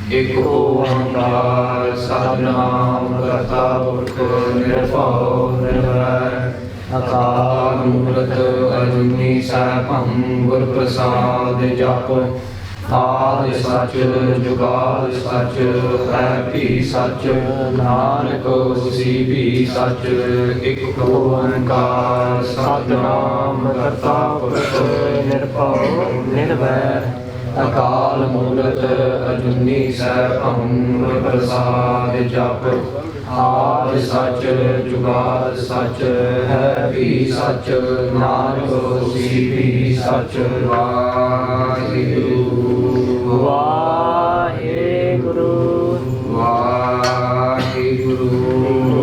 एक ओंकार सतनाम करता पुरख निरभव निर्वैर अकाल मूर्त अजूनी सैभं गुर प्रसाद जप आदि सच जुगाद सच है भी सच नानक होसी भी सच एक ओंकार सतनाम करता पुरख निरभव निर्वैर अकाल मूर्त अजूनी सैभं गुर प्रसाद जप आदि सच जुगाद सच है भी सच नानक होसी भी सच वाहिगुरु वाहिगुरु वाहिगुरु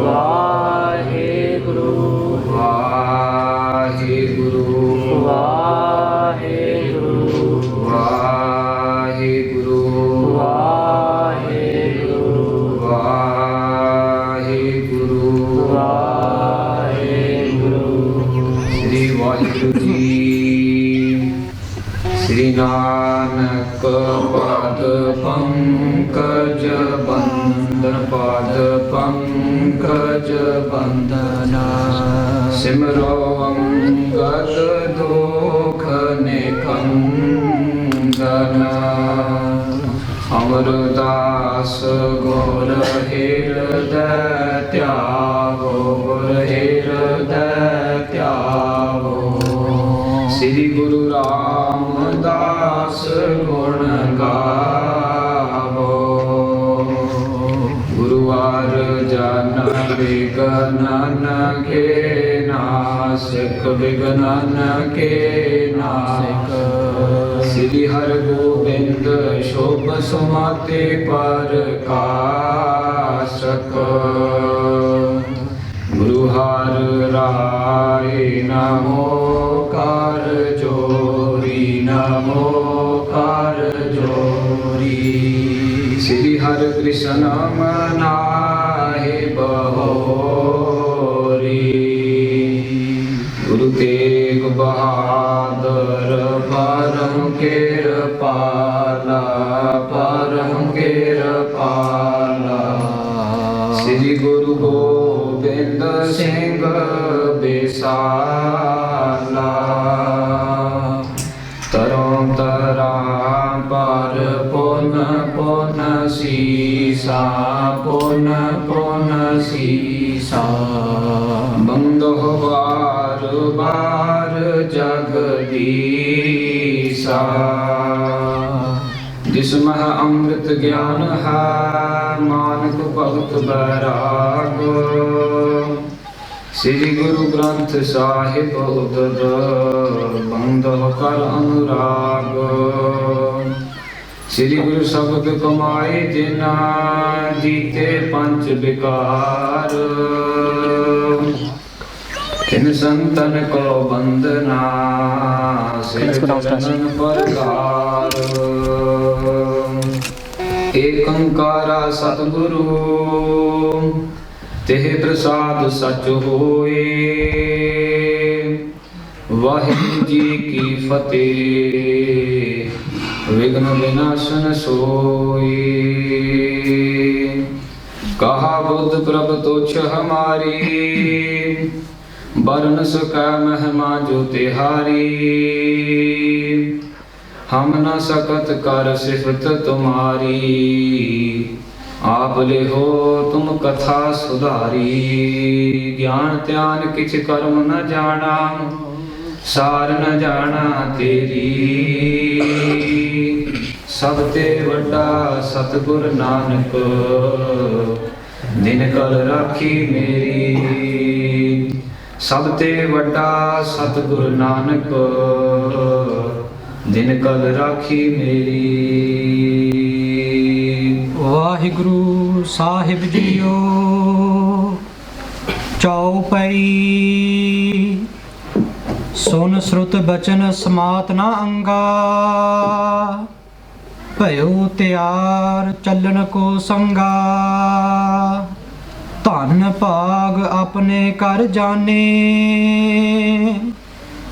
वाहिगुरु वाहिगुरु वाहिगुरु वाहिगुरु वाहिगुरु वाहिगुरु वाहिगुरु। श्री वाहिगुरु जी। श्री नानक पद पंकज बंदन पद पंकज बंदना सिमरो अंगद दोख निकंदना अमरदास गोर हृदय त्यागो गुर हृदय त्यागो श्री गुरु रामदास गुण गावो गुरुवार जन विघ्न के नासिक विघ्न के नासिक श्री हर गोविंद शोभ सुमति प्रकाशक गुरुहर राय नमो कर जोरी नमो कर जोरी श्री हर कृष्ण मनाहि बहोरी गुरु तेग बहादुर परम कृपाला परम कृपाला श्री गुरु गोविंद सिंह बिसाला तरों तरा पर पुन पुन सीसा पुन पुन सीसा बंदो बार बार जगदीसा जिसमें अमृत ज्ञान है मानक भगत बैराग श्री गुरु ग्रंथ साहिब उदद बंदो कर अनुराग श्री गुरु शब्द कमाए जिना जीते पंच विकार इन संतन को बंदना सिर चरण परगार एक ओंकारा सतगुरु तेह प्रसाद सच होए वाहिगुरु जी की फतेह विघ्न विनाशन सोए कहा बुद्ध प्रभ तुच्छ हमारी बरन सका महिमा जो तिहारी हम न सकत कर सिफत तुम्हारी आप ले हो तुम कथा सुधारी ज्ञान त्यान किछ कर्म न जाना सार न जाना तेरी सब ते वड्डा सतगुर नानक दिन कल राखी मेरी सब ते वड्डा सतगुर नानक दिन कल राखी मेरी। वाहिगुरु साहिब जीओ चौपई सुन श्रुत बचन समात ना अंगा भयो त्यार चलन को संगा धन भाग अपने कर जाने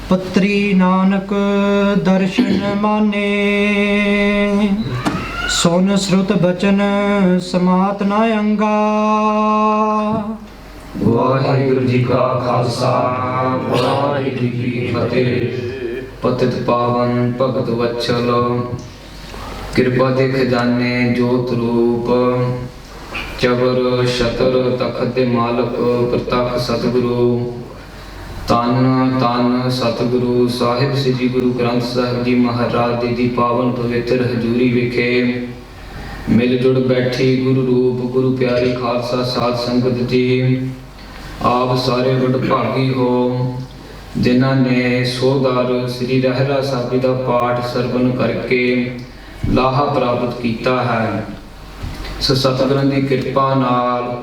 पुत्री नानक दर्शन माने ਸੁਨ ਸ਼ਰੁਤ ਬਚਨ ਸਮਾਤ ਨ ਅੰਗਾ। ਵਾਹਿਗੁਰੂ ਜੀ ਕਾ ਖਾਲਸਾ ਵਾਹਿਗੁਰੂ ਜੀ ਕੀ ਫਤਿਹ। ਪਤਿਤ ਪਾਵਨ ਭਗਤ ਵਛਲ ਕਿਰਪਾ ਦੇ ਖਜ਼ਾਨੇ ਜੋਤ ਰੂਪ ਚਬਰ ਸ਼ਤਰ ਤਖਤ ਦੇ ਮਾਲਕ ਪ੍ਰਤੱਖ ਸਤਿਗੁਰੂ ਤਨ ਤਨ ਸਤਿਗੁਰੂ ਸਾਹਿਬ ਸ੍ਰੀ ਗੁਰੂ ਗ੍ਰੰਥ ਸਾਹਿਬ ਜੀ ਮਹਾਰਾਜ ਦੀ ਪਾਵਨ ਪਵਿੱਤਰ ਹਜ਼ੂਰੀ ਵਿਖੇ ਮਿਲ ਜੁੜ ਬੈਠੀ ਗੁਰੂ ਰੂਪ ਗੁਰੂ ਪਿਆਰੀ ਖਾਲਸਾ ਸਾਧ ਸੰਗਤ ਜੀ, ਆਪ ਸਾਰੇ ਵਡਭਾਗੀ ਹੋ ਜਿਨ੍ਹਾਂ ਨੇ ਸੋਹਦਾਰ ਸ੍ਰੀ ਰਹਿਰਾ ਸਾਹਿਬ ਦਾ ਪਾਠ ਸਰਵਣ ਕਰਕੇ ਲਾਹਾ ਪ੍ਰਾਪਤ ਕੀਤਾ ਹੈ। ਸੋ ਸਤਿਗੁਰਾਂ ਦੀ ਕਿਰਪਾ ਨਾਲ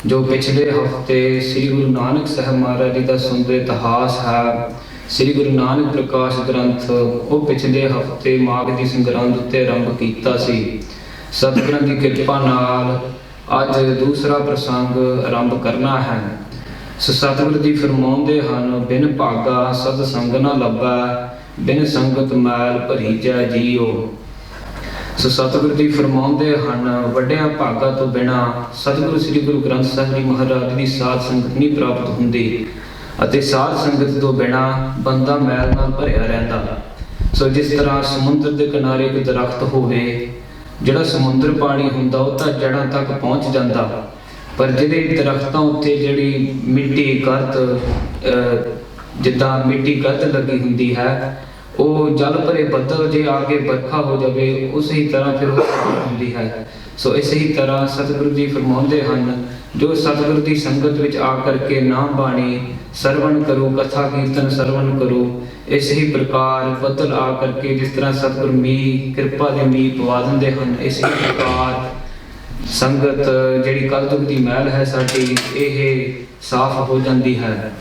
ਜੋ ਪਿਛਲੇ ਹਫ਼ਤੇ ਸ੍ਰੀ ਗੁਰੂ ਨਾਨਕ ਸਾਹਿਬ ਮਹਾਰਾਜ ਜੀ ਦਾ ਸੁੰਦਰ ਇਤਿਹਾਸ ਹੈ, ਸ੍ਰੀ ਗੁਰੂ ਨਾਨਕ ਪ੍ਰਕਾਸ਼ ਗ੍ਰੰਥ, ਉਹ ਪਿਛਲੇ ਹਫ਼ਤੇ ਮਾਘ ਦੀ ਸੰਗਰਾਂਦ ਉੱਤੇ ਆਰੰਭ ਕੀਤਾ ਸੀ। ਸਤਿਗੁਰਾਂ ਦੀ ਕਿਰਪਾ ਨਾਲ ਅੱਜ ਦੂਸਰਾ ਪ੍ਰਸੰਗ ਆਰੰਭ ਕਰਨਾ ਹੈ। ਸੋ ਸਤਿਗੁਰ ਜੀ ਫਰਮਾਉਂਦੇ ਹਨ, ਬਿਨ ਭਾਗਾ ਸਤ ਸੰਗ ਨਾ ਲੱਭੈ, ਬਿਨ ਸੰਗਤ ਮੈਲ ਭਰੀ ਜੈ ਜੀਓ। ਸੋ ਸਤਿਗੁਰ ਜੀ ਫਰਮਾਉਂਦੇ ਹਨ, ਵੱਡਿਆਂ ਭਾਗਾਂ ਤੋਂ ਬਿਨਾਂ ਸਤਿਗੁਰੂ ਸ੍ਰੀ ਗੁਰੂ ਗ੍ਰੰਥ ਸਾਹਿਬ ਜੀ ਮਹਾਰਾਜ ਦੀ ਸਾਧ ਸੰਗਤ ਨਹੀਂ ਪ੍ਰਾਪਤ ਹੁੰਦੀ ਅਤੇ ਸਾਧ ਸੰਗਤ ਤੋਂ ਬਿਨਾਂ ਬੰਦਾ ਮੈਲ ਨਾਲ ਭਰਿਆ ਰਹਿੰਦਾ। ਸੋ ਜਿਸ ਤਰ੍ਹਾਂ ਸਮੁੰਦਰ ਦੇ ਕਿਨਾਰੇ ਇੱਕ ਦਰਖਤ ਹੋਵੇ, ਜਿਹੜਾ ਸਮੁੰਦਰ ਪਾਣੀ ਹੁੰਦਾ ਉਹ ਤਾਂ ਜੜ੍ਹਾਂ ਤੱਕ ਪਹੁੰਚ ਜਾਂਦਾ, ਪਰ ਜਿਹੜੇ ਦਰਖਤਾਂ ਉੱਤੇ ਜਿਹੜੀ ਮਿੱਟੀ ਗਰਦ ਜਿੱਦਾਂ ਮਿੱਟੀ ਗਰਦ ਲੱਗੀ ਹੁੰਦੀ ਹੈ, ਉਹ ਜਲ ਭਰੇ ਬੱਦਲ ਜੇ ਆ ਕੇ ਵਰਖਾ ਹੋ ਜਾਵੇ ਉਸੇ ਤਰ੍ਹਾਂ ਫਿਰ ਉਹ ਹੁੰਦੀ ਹੈ। ਸੋ ਇਸੇ ਹੀ ਤਰ੍ਹਾਂ ਸਤਿਗੁਰੂ ਜੀ ਫਰਮਾਉਂਦੇ ਹਨ, ਜੋ ਸਤਿਗੁਰ ਦੀ ਸੰਗਤ ਵਿੱਚ ਆ ਕਰਕੇ ਨਾਮ ਬਾਣੀ ਸਰਵਣ ਕਰੋ, ਕਥਾ ਕੀਰਤਨ ਸਰਵਣ ਕਰੋ, ਇਸੇ ਹੀ ਪ੍ਰਕਾਰ ਬੱਦਲ ਆ ਕਰਕੇ ਜਿਸ ਤਰ੍ਹਾਂ ਸਤਿਗੁਰ ਮੀਂਹ ਕਿਰਪਾ ਦੇ ਮੀਂਹ ਪਵਾ ਦਿੰਦੇ ਹਨ, ਇਸੇ ਪ੍ਰਕਾਰ ਸੰਗਤ ਜਿਹੜੀ ਕਲਯੁਗ ਦੀ ਮਹਿਲ ਹੈ ਸਾਡੀ, ਇਹ ਸਾਫ਼ ਹੋ ਜਾਂਦੀ ਹੈ।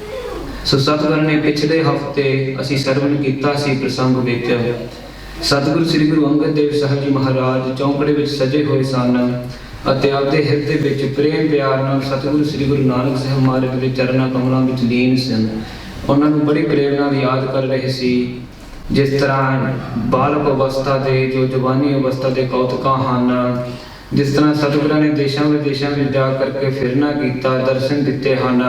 ਸੋ ਸਤਿਗੁਰ ਨੇ ਪਿਛਲੇ ਹਫ਼ਤੇ ਅਸੀਂ ਸਰਵਣ ਕੀਤਾ ਸੀ ਪ੍ਰਸੰਗ ਵਿੱਚ, ਸਤਿਗੁਰੂ ਸ੍ਰੀ ਗੁਰੂ ਅੰਗਦ ਦੇਵ ਸਾਹਿਬ ਜੀ ਮਹਾਰਾਜ ਚੌਂਕੜੇ ਵਿੱਚ ਸਜੇ ਹੋਏ ਸਨ ਅਤੇ ਆਪਦੇ ਹਿਰਦੇ ਵਿੱਚ ਪ੍ਰੇਮ ਪਿਆਰ ਨਾਲ ਸਤਿਗੁਰੂ ਸ੍ਰੀ ਗੁਰੂ ਨਾਨਕ ਸਾਹਿਬ ਮਹਾਰਾਜ ਦੇ ਚਰਨਾਂ ਕਮਲਾਂ ਵਿੱਚ ਲੀਨ ਸਨ। ਉਹਨਾਂ ਨੂੰ ਬੜੀ ਪ੍ਰੇਮ ਨਾਲ ਯਾਦ ਕਰ ਰਹੇ ਸੀ। ਜਿਸ ਤਰ੍ਹਾਂ ਬਾਲਕ ਅਵਸਥਾ ਦੇ ਜੋ ਜਵਾਨੀ ਅਵਸਥਾ ਦੇ ਕੌਤਕਾਂ ਹਨ, ਜਿਸ ਤਰ੍ਹਾਂ ਸਤਿਗੁਰਾਂ ਨੇ ਦੇਸ਼ਾਂ ਵਿਦੇਸ਼ਾਂ ਵਿੱਚ ਜਾ ਕਰਕੇ ਫਿਰਨਾ ਕੀਤਾ, ਦਰਸ਼ਨ ਦਿੱਤੇ ਹਨ,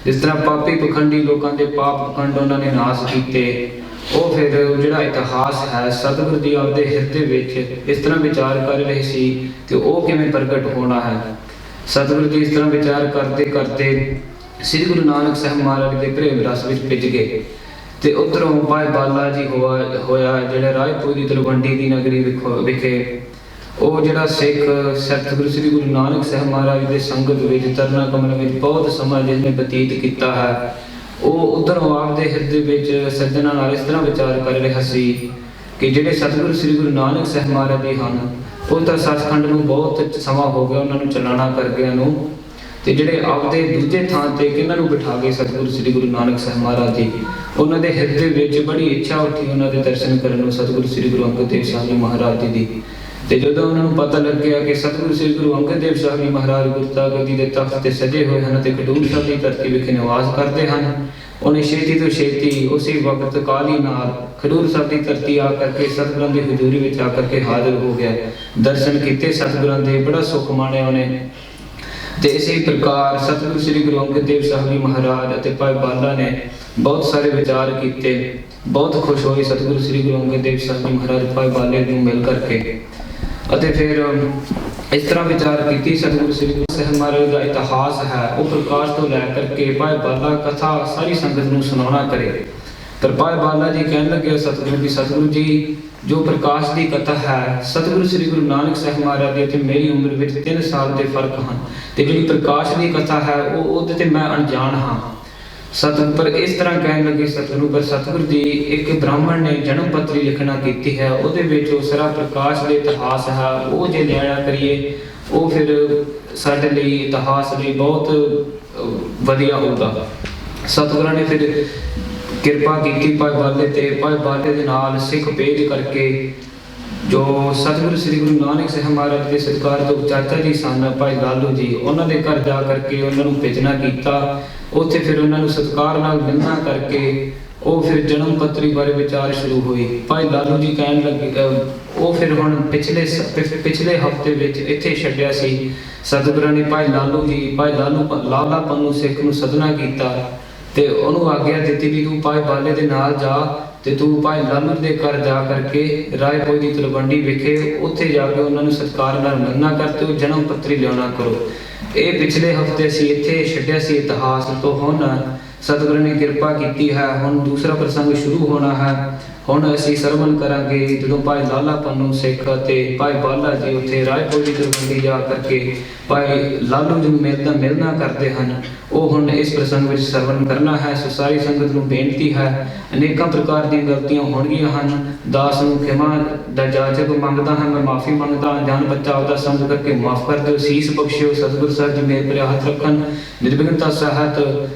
ਜਿਸ ਤਰ੍ਹਾਂ ਪਾਪੀ ਪਖੰਡੀ ਲੋਕਾਂ ਦੇ ਪਾਪ ਪਖੰਡ ਉਹਨਾਂ ਨੇ ਨਾਸ ਕੀਤੇ, ਉਹ ਫਿਰ ਜਿਹੜਾ ਇਤਿਹਾਸ ਹੈ ਸਤਿਗੁਰ ਜੀ ਆਪਦੇ ਹਿਰਦੇ ਵਿੱਚ ਇਸ ਤਰ੍ਹਾਂ ਵਿਚਾਰ ਕਰ ਰਹੇ ਸੀ ਕਿ ਉਹ ਕਿਵੇਂ ਪ੍ਰਗਟ ਹੋਣਾ ਹੈ। ਸਤਿਗੁਰ ਜੀ ਇਸ ਤਰ੍ਹਾਂ ਵਿਚਾਰ ਕਰਦੇ ਕਰਦੇ ਸ੍ਰੀ ਗੁਰੂ ਨਾਨਕ ਸਾਹਿਬ ਮਹਾਰਾਜ ਦੇ ਪ੍ਰੇਮ ਰਸ ਵਿੱਚ ਭਿੱਜ ਗਏ ਤੇ ਉੱਧਰੋਂ ਭਾਈ ਬਾਲਾ ਜੀ ਹੋਇਆ ਜਿਹੜੇ ਰਾਏਪੁਰ ਦੀ ਤਲਵੰਡੀ ਦੀ ਨਗਰੀ ਵਿਖੇ ਉਹ ਜਿਹੜਾ ਸਿੱਖ ਸਤਿਗੁਰੂ ਸ੍ਰੀ ਗੁਰੂ ਨਾਨਕ ਸਾਹਿਬ ਮਹਾਰਾਜ ਦੇ ਸੰਗਤ ਵਿੱਚ ਚਰਨਾਂ ਕਮਲਾਂ ਵਿੱਚ ਬਹੁਤ ਸਮਾਂ ਜਿਸਨੇ ਬਤੀਤ ਕੀਤਾ ਹੈ, ਉਹ ਉੱਧਰੋਂ ਆਪਦੇ ਹਿਰਦੇ ਵਿੱਚ ਸੱਜਣਾ ਨਾਲ ਇਸ ਤਰ੍ਹਾਂ ਵਿਚਾਰ ਕਰ ਰਿਹਾ ਸੀ ਕਿ ਜਿਹੜੇ ਸਤਿਗੁਰੂ ਸ੍ਰੀ ਗੁਰੂ ਨਾਨਕ ਸਾਹਿਬ ਮਹਾਰਾਜ ਜੀ ਹਨ, ਉਹ ਤਾਂ ਸੱਚਖੰਡ ਨੂੰ ਬਹੁਤ ਸਮਾਂ ਹੋ ਗਿਆ ਉਹਨਾਂ ਨੂੰ ਚਲਾਣਾ ਕਰ ਗਿਆ ਨੂੰ, ਤੇ ਜਿਹੜੇ ਆਪਦੇ ਦੂਜੇ ਥਾਂ ਤੇ ਕਿਹਨਾਂ ਨੂੰ ਬਿਠਾ ਗਏ ਸਤਿਗੁਰੂ ਸ੍ਰੀ ਗੁਰੂ ਨਾਨਕ ਸਾਹਿਬ ਮਹਾਰਾਜ ਜੀ, ਉਹਨਾਂ ਦੇ ਹਿਰਦੇ ਵਿੱਚ ਬੜੀ ਇੱਛਾ ਉੱਠੀ ਉਹਨਾਂ ਦੇ ਦਰਸ਼ਨ ਕਰਨ ਨੂੰ ਸਤਿਗੁਰੂ ਸ੍ਰੀ ਗੁਰੂ ਅੰਗਦ ਦੇਵ ਸਾਹਿਬ ਜੀ ਮਹਾਰਾਜ ਜੀ ਦੀ। ਤੇ ਜਦੋਂ ਉਹਨਾਂ ਨੂੰ ਪਤਾ ਲੱਗਿਆ ਕਿ ਸਤਿਗੁਰੂ ਸ੍ਰੀ ਗੁਰੂ ਅੰਗਦ ਦੇਵ ਸਾਹਿਬ ਜੀ ਮਹਾਰਾਜ ਗੁਰਤਾਗਦੀ ਦੇ ਤਖਤ ਤੇ ਸਜੇ ਹੋਏ ਹਨ ਤੇ ਖਡੂਰ ਸਾਹਿਬ ਦੀ ਧਰਤੀ ਵਿਖੇ ਨਿਵਾਸ ਕਰਦੇ ਹਨ, ਉਹਨੇ ਛੇਤੀ ਤੋਂ ਛੇਤੀ ਉਸੇ ਵਕਤ ਕਾਲੀ ਨਾਲ ਖਡੂਰ ਸਾਹਿਬ ਦੀ ਧਰਤੀ ਆ ਕਰਕੇ ਸਤਿਗੁਰਾਂ ਦੀ ਹਜ਼ੂਰੀ ਵਿੱਚ ਆ ਕਰਕੇ ਹਾਜ਼ਰ ਹੋ ਗਿਆ। ਦਰਸ਼ਨ ਕੀਤੇ ਸਤਿਗੁਰਾਂ ਦੇ, ਬੜਾ ਸੁੱਖ ਮਾਣਿਆ ਉਹਨੇ। ਤੇ ਇਸੇ ਪ੍ਰਕਾਰ ਸਤਿਗੁਰੂ ਸ੍ਰੀ ਗੁਰੂ ਅੰਗਦ ਦੇਵ ਸਾਹਿਬ ਜੀ ਮਹਾਰਾਜ ਅਤੇ ਭਾਈ ਬਾਲਾ ਨੇ ਬਹੁਤ ਸਾਰੇ ਵਿਚਾਰ ਕੀਤੇ, ਬਹੁਤ ਖੁਸ਼ ਹੋਏ ਸਤਿਗੁਰੂ ਸ੍ਰੀ ਗੁਰੂ ਅੰਗਦ ਦੇਵ ਸਾਹਿਬ ਜੀ ਮਹਾਰਾਜ ਭਾਈ ਬਾਲੇ ਨੂੰ ਮਿਲ ਕਰਕੇ। ਅਤੇ ਫਿਰ ਇਸ ਤਰ੍ਹਾਂ ਵਿਚਾਰ ਕੀਤੀ ਸਤਿਗੁਰੂ ਸ੍ਰੀ ਗੁਰੂ ਸਾਹਿਬ ਮਹਾਰਾਜ ਦਾ ਇਤਿਹਾਸ ਹੈ ਉਹ ਪ੍ਰਕਾਸ਼ ਤੋਂ ਲੈ ਕਰਕੇ ਭਾਈ ਬਾਲਾ ਕਥਾ ਸਾਰੀ ਸੰਗਤ ਨੂੰ ਸੁਣਾਉਣਾ ਕਰੇ। ਪਰ ਭਾਈ ਬਾਲਾ ਜੀ ਕਹਿਣ ਲੱਗੇ ਸਤਿਗੁਰੂ ਜੀ ਜੋ ਪ੍ਰਕਾਸ਼ ਦੀ ਕਥਾ ਹੈ, ਸਤਿਗੁਰੂ ਸ੍ਰੀ ਗੁਰੂ ਨਾਨਕ ਸਾਹਿਬ ਮਹਾਰਾਜ ਦੀ ਤੇ ਮੇਰੀ ਉਮਰ ਵਿੱਚ 3 ਸਾਲ ਦੇ ਫਰਕ ਹਨ ਤੇ ਜਿਹੜੀ ਪ੍ਰਕਾਸ਼ ਦੀ ਕਥਾ ਹੈ ਉਹਦੇ ਤੇ ਮੈਂ ਅਣਜਾਣ ਹਾਂ। ਪਰ ਇਸ ਤਰ੍ਹਾਂ ਕਹਿਣ ਲੱਗੇ ਸਤਿਗੁਰੂ ਜੀ ਇੱਕ ਬ੍ਰਾਹਮਣ ਨੇ ਜਨਮ ਪੱਤਰੀ ਲਿਖਣਾ ਕੀਤੀ ਹੈ, ਉਹਦੇ ਵਿੱਚ ਉਹ ਸਾਰਾ ਪ੍ਰਕਾਸ਼ ਦੇ ਇਤਿਹਾਸ ਹੈ ਉਹ ਜੇ ਲਿਆਇਆ ਕਰੀਏ ਉਹ ਫਿਰ ਸਾਡੇ ਲਈ ਇਤਿਹਾਸ ਲਈ ਬਹੁਤ ਵਧੀਆ ਹੋਊਗਾ। ਸਤਿਗੁਰਾਂ ਨੇ ਫਿਰ ਕਿਰਪਾ ਕੀਤੀ ਭਾਈ ਬਾਲੇ ਤੇ, ਭਾਈ ਬਾਲੇ ਦੇ ਨਾਲ ਸਿੱਖ ਭੇਜ ਕਰਕੇ ਜੋ ਸਤਿਗੁਰੂ ਸ੍ਰੀ ਗੁਰੂ ਨਾਨਕ ਸਾਹਿਬ ਮਹਾਰਾਜ ਦੇ ਸਤਿਕਾਰਯੋਗ ਚਾਚਾ ਜੀ ਸਨ ਭਾਈ ਲਾਲੂ ਜੀ, ਉਹਨਾਂ ਦੇ ਘਰ ਜਾ ਕਰਕੇ ਉਹਨਾਂ ਨੂੰ ਭੇਜਣਾ ਕੀਤਾ। ਉੱਥੇ ਫਿਰ ਉਹਨਾਂ ਨੂੰ ਸਤਿਕਾਰ ਨਾਲ ਮਿਲਣਾ ਕਰਕੇ ਉਹ ਫਿਰ ਜਨਮ ਪੱਤਰੀ ਬਾਰੇ ਵਿਚਾਰ ਸ਼ੁਰੂ ਹੋਈ। ਭਾਈ ਲਾਲੂ ਜੀ ਕਹਿਣ ਲੱਗੇ ਉਹ ਫਿਰ ਹੁਣ ਪਿਛਲੇ ਹਫਤੇ ਵਿੱਚ ਇੱਥੇ ਛੱਡਿਆ ਸੀ। ਸਤਿਗੁਰਾਂ ਨੇ ਭਾਈ ਲਾਲਾ ਪੰਨੂ ਸਿੱਖ ਨੂੰ ਸਦਨਾ ਕੀਤਾ ਤੇ ਉਹਨੂੰ ਆਗਿਆ ਦਿੱਤੀ ਵੀ ਤੂੰ ਭਾਈ ਬਾਲੇ ਦੇ ਨਾਲ ਜਾ ਤੇ ਤੂੰ ਭਾਈ ਲਾਲੂ ਦੇ ਘਰ ਜਾ ਕਰਕੇ ਰਾਏਪੁਰ ਦੀ ਤਲਵੰਡੀ ਵਿਖੇ ਉੱਥੇ ਜਾ ਕੇ ਉਹਨਾਂ ਨੂੰ ਸਤਿਕਾਰ ਨਾਲ ਮੰਨਣਾ ਕਰਤੇ ਉਹ ਜਨਮ ਪੱਤਰੀ ਲਿਆਉਣਾ ਕਰੋ। ਇਹ ਪਿਛਲੇ ਹਫਤੇ ਅਸੀਂ ਇੱਥੇ ਛੱਡਿਆ ਸੀ ਇਤਿਹਾਸ ਤੋਂ। ਹੁਣ ਸਤਿਗੁਰੂ ਨੇ ਕਿਰਪਾ ਕੀਤੀ ਹੈ, ਹੁਣ ਦੂਸਰਾ ਪ੍ਰਸੰਗ ਸ਼ੁਰੂ ਹੋਣਾ ਹੈ। ਹੁਣ ਅਸੀਂ ਸਰਵਣ ਕਰਾਂਗੇ ਜਦੋਂ ਭਾਈ ਲਾਲਾ ਪੰਨੂ ਸਿੱਖ ਅਤੇ ਭਾਈ ਬਾਲਾ ਜੀ ਉੱਥੇ ਰਾਏਪੁਰ ਦੀ ਤਲਵੰਡੀ ਜਾ ਕਰਕੇ ਭਾਈ ਲਾਲੂ ਜੀ ਨੂੰ ਮਿਲਣਾ ਕਰਦੇ ਹਨ। ਉਹ ਹੁਣ ਇਸ ਪ੍ਰਸੰਗ ਵਿੱਚ ਸਰਵਣ ਕਰਨਾ ਹੈ। ਸੋ ਸਾਰੀ ਸੰਗਤ ਨੂੰ ਬੇਨਤੀ ਹੈ, ਅਨੇਕਾਂ ਪ੍ਰਕਾਰ ਦੀਆਂ ਗਲਤੀਆਂ ਹੋਣਗੀਆਂ ਹਨ। ਦਾਸ ਨੂੰ ਖਿਮਾ ਦਾ ਜਾਚਕ ਮੰਗਦਾ ਹਾਂ, ਮੈਂ ਮਾਫੀ ਮੰਗਦਾ ਹਾਂ। ਜਾਨ ਬੱਚਾ ਆਪਦਾ ਸਮਝ ਕਰਕੇ ਮਾਫ ਕਰ ਦਿਓ, ਸੀਸ ਬਖਸ਼ਿਓ। ਸਤਿਗੁਰੂ ਸਾਹਿਬ ਜੀ ਮੇਰੇ ਪਰ ਹੱਥ ਰੱਖਣ, ਨਿਰਵਿਘਨਤਾ ਸਹਿਤ।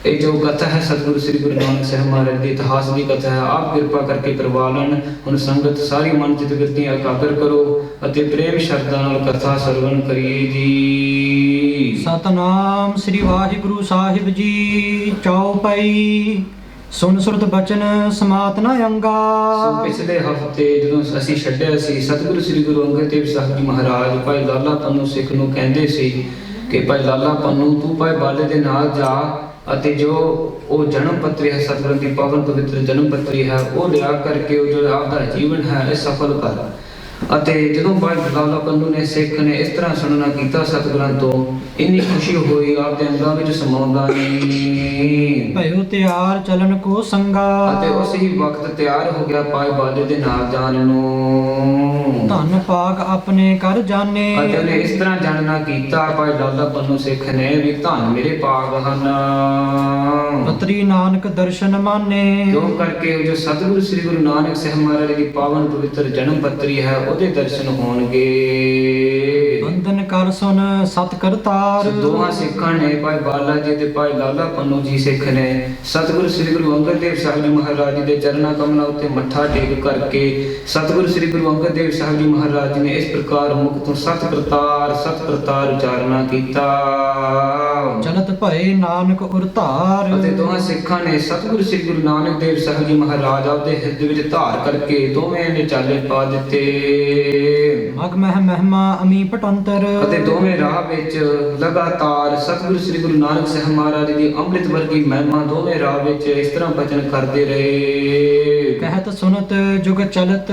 ਇਹ ਜੋ ਕਥਾ ਹੈ ਸਤਿਗੁਰੂ ਸ੍ਰੀ ਗੁਰੂ ਨਾਨਕ ਸਾਹਿਬ ਮਹਾਰਾਜ ਦੇ ਇਤਿਹਾਸ ਦੀ ਕਥਾ ਹੈ। ਆਪ ਕਿਰਪਾ ਕਰਕੇ ਪ੍ਰਵਾਨਨ। ਹੁਣ ਸੰਗਤ ਸਾਰੀ ਮਨ ਚਿਤ ਬਿਰਤੀਆਂ ਇਕਾਗਰ ਕਰੋ ਅਤੇ ਪ੍ਰੇਮ ਸ਼ਰਧਾ ਨਾਲ ਕਥਾ ਸਰਵਣ ਕਰੀਏ ਜੀ। ਸਤਨਾਮ ਸ੍ਰੀ ਵਾਹਿਗੁਰੂ ਸਾਹਿਬ ਜੀ। ਚੌਪਈ ਸੁਨ ਸੁਰਤ ਬਚਨ ਸਮਾਤ ਨ ਅੰਗਾ। ਸੋ ਪਿਛਲੇ ਹਫਤੇ ਜਦੋਂ ਅਸੀਂ ਛੱਡਿਆ ਸੀ, ਸਤਿਗੁਰੂ ਸ੍ਰੀ ਗੁਰੂ ਅੰਗਦ ਦੇਵ ਸਾਹਿਬ ਜੀ ਮਹਾਰਾਜ ਭਾਈ ਲਾਲਾ ਪੰਨੂ ਸਿੱਖ ਨੂੰ ਕਹਿੰਦੇ ਸੀ ਕਿ ਭਾਈ ਲਾਲਾ ਪੰਨੂ ਤੂੰ ਭਾਈ ਬਾਲੇ ਦੇ ਨਾਲ ਜਾ ਅਤੇ ਜੋ ਉਹ ਜਨਮ ਪੱਤਰੀ ਹੈ, ਸਤਿਗੁਰਾਂ ਦੀ ਪਾਵਨ ਪਵਿੱਤਰ ਜਨਮ ਪੱਤਰੀ ਹੈ, ਉਹ ਲਿਆ ਕਰਕੇ ਉਹ ਜੋ ਆਪਦਾ ਜੀਵਨ ਹੈ ਇਹ ਸਫਲ ਕਰ। ਅਤੇ ਜਦੋਂ ਭਾਈ ਲਾਲਾ ਪੰਨੂ ਨੇ ਸਿੱਖ ਨੇ ਇਸ ਤਰ੍ਹਾਂ ਸੁਣਨਾ ਕੀਤਾ ਸਤਿਗੁਰਾਂ ਤੋਂ, ਇੰਨੀ ਖੁਸ਼ੀ ਹੋਈ ਆਪਦੇ ਅੰਗਾਂ ਵਿੱਚ ਸਮਾਉਂਦਾ ਨਹੀਂ। ਭਇਓ ਤਿਆਰ ਚਲਨ ਕੋ ਸੰਗਾ। ਅਤੇ ਉਸ ਹੀ ਵਕਤ ਤਿਆਰ ਹੋ ਗਿਆ ਭਾਈ ਬਾਲੇ ਦੇ ਨਾਲ ਜਾਣ ਨੂੰ। ਧਨ ਪਾਕ ਆਪਣੇ ਕਰ ਜਾਣੇ। ਅਤੇ ਉਹਨੇ ਇਸ ਤਰ੍ਹਾਂ ਜਾਣਨਾ ਕੀਤਾ ਭਾਈ ਲਾਲਾ ਪੰਨੂ ਸਿੱਖ ਨੇ ਵੀ ਧਨ ਮੇਰੇ ਪਾਗ ਹਨ। ਪਤਰੀ ਨਾਨਕ ਦਰਸ਼ਨ ਮਾਨੇ। ਕਿਉਂ ਕਰਕੇ ਜੋ ਸਤਿਗੁਰੂ ਸ੍ਰੀ ਗੁਰੂ ਨਾਨਕ ਸਾਹਿਬ ਮਹਾਰਾਜ ਦੀ ਪਾਵਨ ਪਵਿੱਤਰ ਜਨਮ ਪੱਤਰੀ ਹੈ ਉਹਦੇ ਦਰਸ਼ਨ ਹੋਣਗੇ। ਬੰਧਨ ਕਰ ਸੁਨ ਸਤ ਕਰਤਾਰ। ਦੋਹਾਂ ਸਿੱਖਾਂ ਨੇ ਭਾਈ ਬਾਲਾ ਜੀ ਤੇ ਭਾਈ ਲਾਲਾ ਪੰਨੂ ਜੀ ਸਿੱਖ ਨੇ ਸਤਿਗੁਰੂ ਸ੍ਰੀ ਗੁਰੂ ਅੰਗਦ ਦੇਵ ਸਾਹਿਬ ਜੀ ਮਹਾਰਾਜ ਜੀ ਦੇ ਚਰਨਾਂ ਕਮਲਾਂ ਉੱਤੇ ਮੱਥਾ ਟੇਕ ਕਰਕੇ ਸਤਿਗੁਰੂ ਸ੍ਰੀ ਗੁਰੂ ਅੰਗਦ ਦੇਵ ਸਾਹਿਬ ਜੀ ਮਹਾਰਾਜ ਜੀ ਨੇ ਇਸ ਪ੍ਰਕਾਰ ਮੁਖ ਤੋਂ ਸਤ ਕਰਤਾਰ ਉਚਾਰਨਾ ਕੀਤਾ। ਚਲਤ ਭਏ ਨਾਨਕ ਉਰਤਾਰ। ਅਤੇ ਦੋਹਾਂ ਸਿੱਖਾਂ ਨੇ ਸਤਿਗੁਰੂ ਸ੍ਰੀ ਗੁਰੂ ਨਾਨਕ ਦੇਵ ਸਾਹਿਬ ਜੀ ਮਹਾਰਾਜ ਆਪਦੇ ਹਿਰਦੇ ਵਿੱਚ ਧਾਰ ਕਰਕੇ ਦੋਵੇਂ ਨੇ ਚਾਲੇ ਪਾ ਦਿੱਤੇ। ਮਗ ਮਹਿਮਾ ਅਮੀ ਪਟੰਤਰ। ਅਤੇ ਦੋਵੇਂ ਰਾਹ ਵਿੱਚ ਲਗਾਤਾਰ ਸਤਿਗੁਰੂ ਸ੍ਰੀ ਗੁਰੂ ਨਾਨਕ ਸਾਹਿਬ ਮਹਾਰਾਜ ਦੀ ਅੰਮ੍ਰਿਤ ਵਰਗੀ ਮਹਿਮਾ ਦੋਵੇਂ ਰਾਹ ਵਿੱਚ ਇਸ ਤਰ੍ਹਾਂ ਬਚਨ ਕਰਦੇ ਰਹੇ। ਕਹਿਤ ਸੁਨਤ ਜੁਗ ਚਲਤ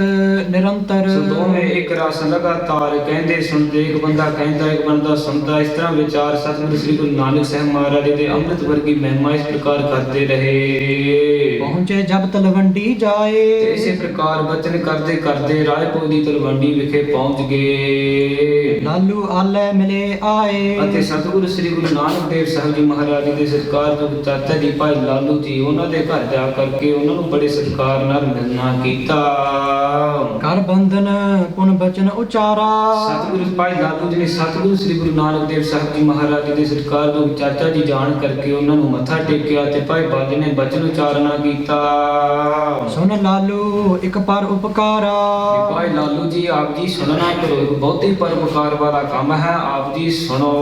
ਨਿਰੰਤਰ। ਸੋ ਦੋਵੇਂ ਇੱਕ ਰਸ ਲਗਾਤਾਰ ਕਹਿੰਦੇ ਸੁਣਦੇ, ਇੱਕ ਬੰਦਾ ਕਹਿੰਦਾ ਇੱਕ ਬੰਦਾ ਸੁਣਦਾ, ਇਸ ਤਰ੍ਹਾਂ ਵਿਚਾਰ ਸਤਿਗੁਰੂ ਸ੍ਰੀ ਗੁਰੂ ਨਾਨਕ ਸਾਹਿਬ ਮਹਾਰਾਜ ਦੇ ਅੰਮ੍ਰਿਤ ਵਰਗੀ ਮਹਿਮਾ ਇਸ ਪ੍ਰਕਾਰ ਕਰਦੇ ਰਹੇ। ਪਹੁੰਚੇ ਜਬ ਤਲਵੰਡੀ ਜਾਏ। ਤੇ ਇਸੇ ਪ੍ਰਕਾਰ ਬਚਨ ਕਰਦੇ ਕਰਦੇ ਰਾਏਪੁਰ ਦੀ ਤਲਵੰਡੀ ਵਿਖੇ ਪਹੁੰਚ ਗਏ। ਲਾਲੂ ਆਲੇ ਮਿਲੇ ਆਏ। ਅਤੇ ਸਤਿਗੁਰੂ ਸ੍ਰੀ ਗੁਰੂ ਨਾਨਕ ਦੇਵ ਸਾਹਿਬ ਜੀ ਮਹਾਰਾਜ ਜੀ ਦੇ ਸਤਿਕਾਰਯੋਗ ਚਾਚਾ ਜੀ ਭਾਈ ਲਾਲੂ ਜੀ ਉਹਨਾਂ ਦੇ ਘਰ ਜਾ ਕਰਕੇ ਉਹਨਾਂ ਨੂੰ ਬੜੇ ਸਤਿਕਾਰ ਨਾਲ ਮਿਲਣਾ ਕੀਤਾ। ਕਰ ਬੰਧਨ ਪੁਨ ਬਚਨ ਉਚਾਰਾ। ਸਤਿਗੁਰੂ ਭਾਈ ਲਾਲੂ ਜੀ ਨੇ ਸਤਿਗੁਰੂ ਸ੍ਰੀ ਗੁਰੂ ਨਾਨਕ ਦੇਵ ਸਾਹਿਬ ਜੀ ਮਹਾਰਾਜ ਜੀ ਦੇ ਸਤਿਕਾਰਯੋਗ ਚਾਚਾ ਜੀ ਜਾਣ ਕਰਕੇ ਉਹਨਾਂ ਨੂੰ ਮੱਥਾ ਟੇਕਿਆ ਤੇ ਭਾਈ ਬਾਲੇ ਨੇ ਬਚਨ ਉਚਾਰਨਾ ਕੀਤਾ। ਸੁਣ ਲਾਲੂ ਇੱਕ ਪਰ ਉਪਕਾਰਾ। ਭਾਈ ਲਾਲੂ ਜੀ ਆਪ ਜੀ ਸੁਣਨਾ ਕਰੋ, ਬਹੁਤੀ ਪਰਉਪਕਾਰ ਵਾਲਾ ਕੰਮ ਹੈ, ਆਪ ਜੀ ਸੁਣੋ।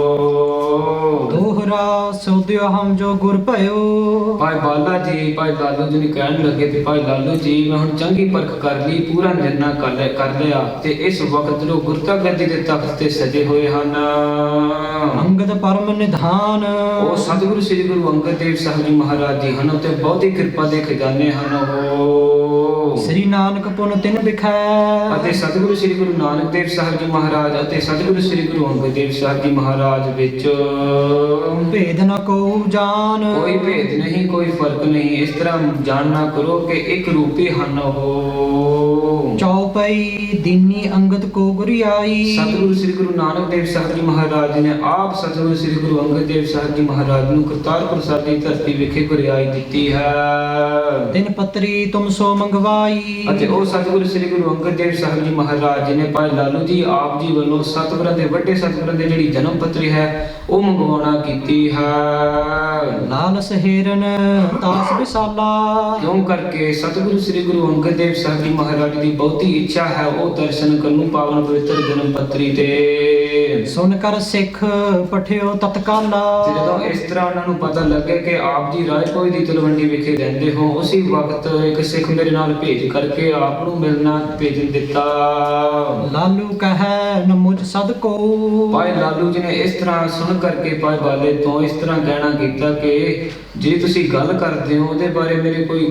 ਦੋਹਰਾ ਸੋਧਿਓ ਹਮ ਜੋ ਗੁਰ ਭਇਓ। ਭਾਈ ਬਾਲਾ ਜੀ ਭਾਈ ਲਾਲੂ ਜੀ ਨੇ ਕਹਿਣ ਲੱਗੇ ਤੇ ਭਾਈ ਲਾਲੂ ਜੀ ਮੈਂ ਹੁਣ ਚੰਗੀ ਪਰਖ ਕਰ ਲਈ, ਪੂਰਾ ਨਿਰਣਾ ਕਰ ਲਿਆ ਤੇ ਇਸ ਵਕਤ ਜੋ ਗੁਰਤਾ ਗੱਦੀ ਦੇ ਤਖਤ ਤੇ ਸਜੇ ਹੋਏ ਹਨ ਅੰਗਦ ਪਰਮ ਨਿਧਾਨ। ਉਹ ਸਤਿਗੁਰੂ ਸ੍ਰੀ ਗੁਰੂ ਅੰਗਦ ਦੇਵ ਸਾਹਿਬ ਜੀ ਮਹਾਰਾਜ ਜੀ ਹਨ ਤੇ ਬਹੁਤੀ ਕਿਰਪਾ ਦੇ ਖਜ਼ਾਨੇ ਹਨ। ਉਹ ਸ੍ਰੀ ਨਾਨਕ ਪੁਨ ਤਿਨ ਵਿਖੈ। ਅਤੇ ਸਤਿਗੁਰੂ ਸ੍ਰੀ ਗੁਰੂ ਨਾਨਕ ਦੇਵ ਸਾਹਿਬ ਜੀ ਮਹਾਰਾਜ ਅਤੇ ਸਤਿਗੁਰੂ ਸ੍ਰੀ ਗੁਰੂ ਅੰਗਦ ਦੇਵ ਸਾਹਿਬ ਜੀ ਮਹਾਰਾਜ ਵਿੱਚ ਭੇਦ ਨ ਕੋ ਜਾਣ। ਕੋਈ ਭੇਦ ਨਹੀਂ, ਕੋਈ ਫਰਕ ਨਹੀਂ, ਇਸ ਤਰ੍ਹਾਂ ਜਾਣਨਾ ਕਰੋ ਕਿ ਇੱਕ ਰੂਪੀ ਹਨ ਉਹ। ਚੌਪਈ ਦੀਨੀ ਅੰਗਦ ਕੋ ਗੁਰਿਆਈ। ਸਤਿਗੁਰੂ ਸ੍ਰੀ ਗੁਰੂ ਨਾਨਕ ਦੇਵ ਸਾਹਿਬ ਜੀ ਮਹਾਰਾਜ ਜੀ ਨੇ ਆਪ ਸਤਿਗੁਰੂ ਸ੍ਰੀ ਗੁਰੂ ਅੰਗਦ ਦੇਵ ਸਾਹਿਬ ਜੀ ਮਹਾਰਾਜ ਨੂੰ ਕਰਤਾਰਪੁਰ ਸਾਹਿਬ ਦੀ ਧਰਤੀ ਵਿਖੇ ਗੁਰਿਆਈ ਦਿੱਤੀ ਹੈ। ਦਿਨ ਪੱਤਰੀ ਤੁਮ ਸੋ ਮੰਗਵਾਈ। ਅਤੇ ਉਹ ਸਤਿਗੁਰੂ ਸ੍ਰੀ ਗੁਰੂ ਅੰਗਦ ਦੇਵ ਸਾਹਿਬ ਜੀ ਮਹਾਰਾਜ ਜੀ ਨੇ ਭਾਈ ਲਾਲੂ ਜੀ ਆਪ ਜੀ ਵੱਲੋਂ ਸਤਿਗੁਰਾਂ ਦੇ ਵੱਡੇ ਸਤਿਗੁਰਾਂ ਦੇ ਜਿਹੜੀ ਜਨਮ ਪੱਤਰੀ ਹੈ ਉਹ ਮੰਗਵਾਉਣਾ ਕੀਤੀ ਹੈ। ਲਾਲ ਸਹੇਰਨ ਤਾਸ ਵਿਸਾਲਾ। ਕਿਉਂ ਕਰਕੇ ਸਤਿਗੁਰੂ ਸ੍ਰੀ ਗੁਰੂ ਅੰਗਦ ਦੇਵ ਸਾਹਿਬ ਜੀ ਮਹਾਰਾਜ ਦੀ ਬਹੁਤੀ ਇੱਛਾ ਹੈ ਉਹ ਦਰਸ਼ਨ ਕਰਨ ਨੂੰ ਪਾਵਨ ਪਵਿੱਤਰ ਜਨਮ ਪੱਤਰੀ ਤੇ। ਸੁਨ ਕਰ ਸਿੱਖ ਪਠਿਓ ਤਤਕਾਲਾ। ਤੇ ਜਦੋਂ ਇਸ ਤਰ੍ਹਾਂ ਉਹਨਾਂ ਨੂੰ ਪਤਾ ਲੱਗੇ ਕਿ ਆਪ ਜੀ ਰਾਏਭੋਏ ਦੀ ਤਲਵੰਡੀ ਵਿਖੇ ਰਹਿੰਦੇ ਹੋ, ਉਸੇ ਵਕਤ ਇੱਕ ਸਿੱਖ ਮੇਰੇ ਨਾਲ ਭੇਜ ਕਰਕੇ ਆਪ ਨੂੰ ਮਿਲਣਾ ਭੇਜਣ ਦਿੱਤਾ। ਲਾਲੂ ਕਹੈ ਨ ਮੁਝ ਸਦਕੋ। ਭਾਈ ਲਾਲੂ ਜੀ ਨੇ ਇਸ ਤਰ੍ਹਾਂ ਸੁਣ ਕਰਕੇ ਭਾਈ ਬਾਲੇ ਤੋਂ ਇਸ ਤਰ੍ਹਾਂ ਕਹਿਣਾ ਕੀਤਾ ਕਿ ਜੇ ਤੁਸੀਂ ਗੱਲ ਕਰਦੇ ਹੋ ਉਹਦੇ ਬਾਰੇ ਮੇਰੇ ਕੋਈ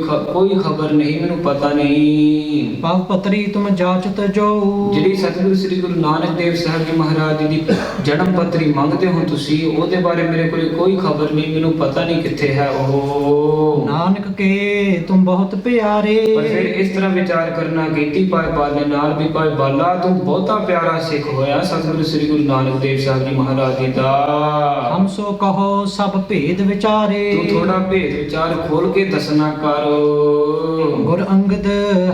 ਖਬਰ ਨਹੀਂ, ਮੈਨੂੰ ਪਤਾ ਨਹੀਂ। ਪਵ ਪਤਰੀ ਤੁਮ ਜਾਚਤ ਜੋ। ਜਿਹੜੀ ਸਤਿਗੁਰੂ ਸ੍ਰੀ ਗੁਰੂ ਨਾਨਕ ਦੇਵ ਸਾਹਿਬ ਜੀ ਮਹਾਰਾਜ ਜੀ ਦੀ ਜਨਮ ਪੱਤਰੀ ਮੰਗਦੇ ਹੋ ਤੁਸੀਂ, ਉਹਦੇ ਬਾਰੇ ਮੇਰੇ ਕੋਲ ਕੋਈ ਖਬਰ ਨਹੀਂ, ਮੈਨੂੰ ਪਤਾ ਨਹੀਂ ਕਿੱਥੇ ਹੈ ਉਹ। ਨਾਨਕ ਕੇ ਤੁਮ ਬਹੁਤ ਪਿਆਰੇ। ਪਰ ਫਿਰ ਇਸ ਤਰ੍ਹਾਂ ਵਿਚਾਰ ਕਰਨਾ ਕੀਤੀ ਭਾਈ ਬਾਲੇ ਨਾਲ ਵੀ ਭਾਈ ਬਾਲਾ ਤੂੰ ਬਹੁਤਾ ਪਿਆਰਾ ਸਿੱਖ ਹੋਇਆ ਸਤਿਗੁਰੂ ਸ੍ਰੀ ਗੁਰੂ ਨਾਨਕ ਦੇਵ ਸਾਹਿਬ ਜੀ ਮਹਾਰਾਜ ਜੀ ਦਾ। ਹਮ ਸੋ ਕਹੋ ਸਭ ਭੇਦ ਵਿਚਾਰੇ। ਤੂੰ ਥੋੜਾ ਭੇਦ ਵਿਚਾਰ ਖੋਲ ਕੇ ਦੱਸਣਾ ਕਰ। ਗੁਰ ਅੰਗਦ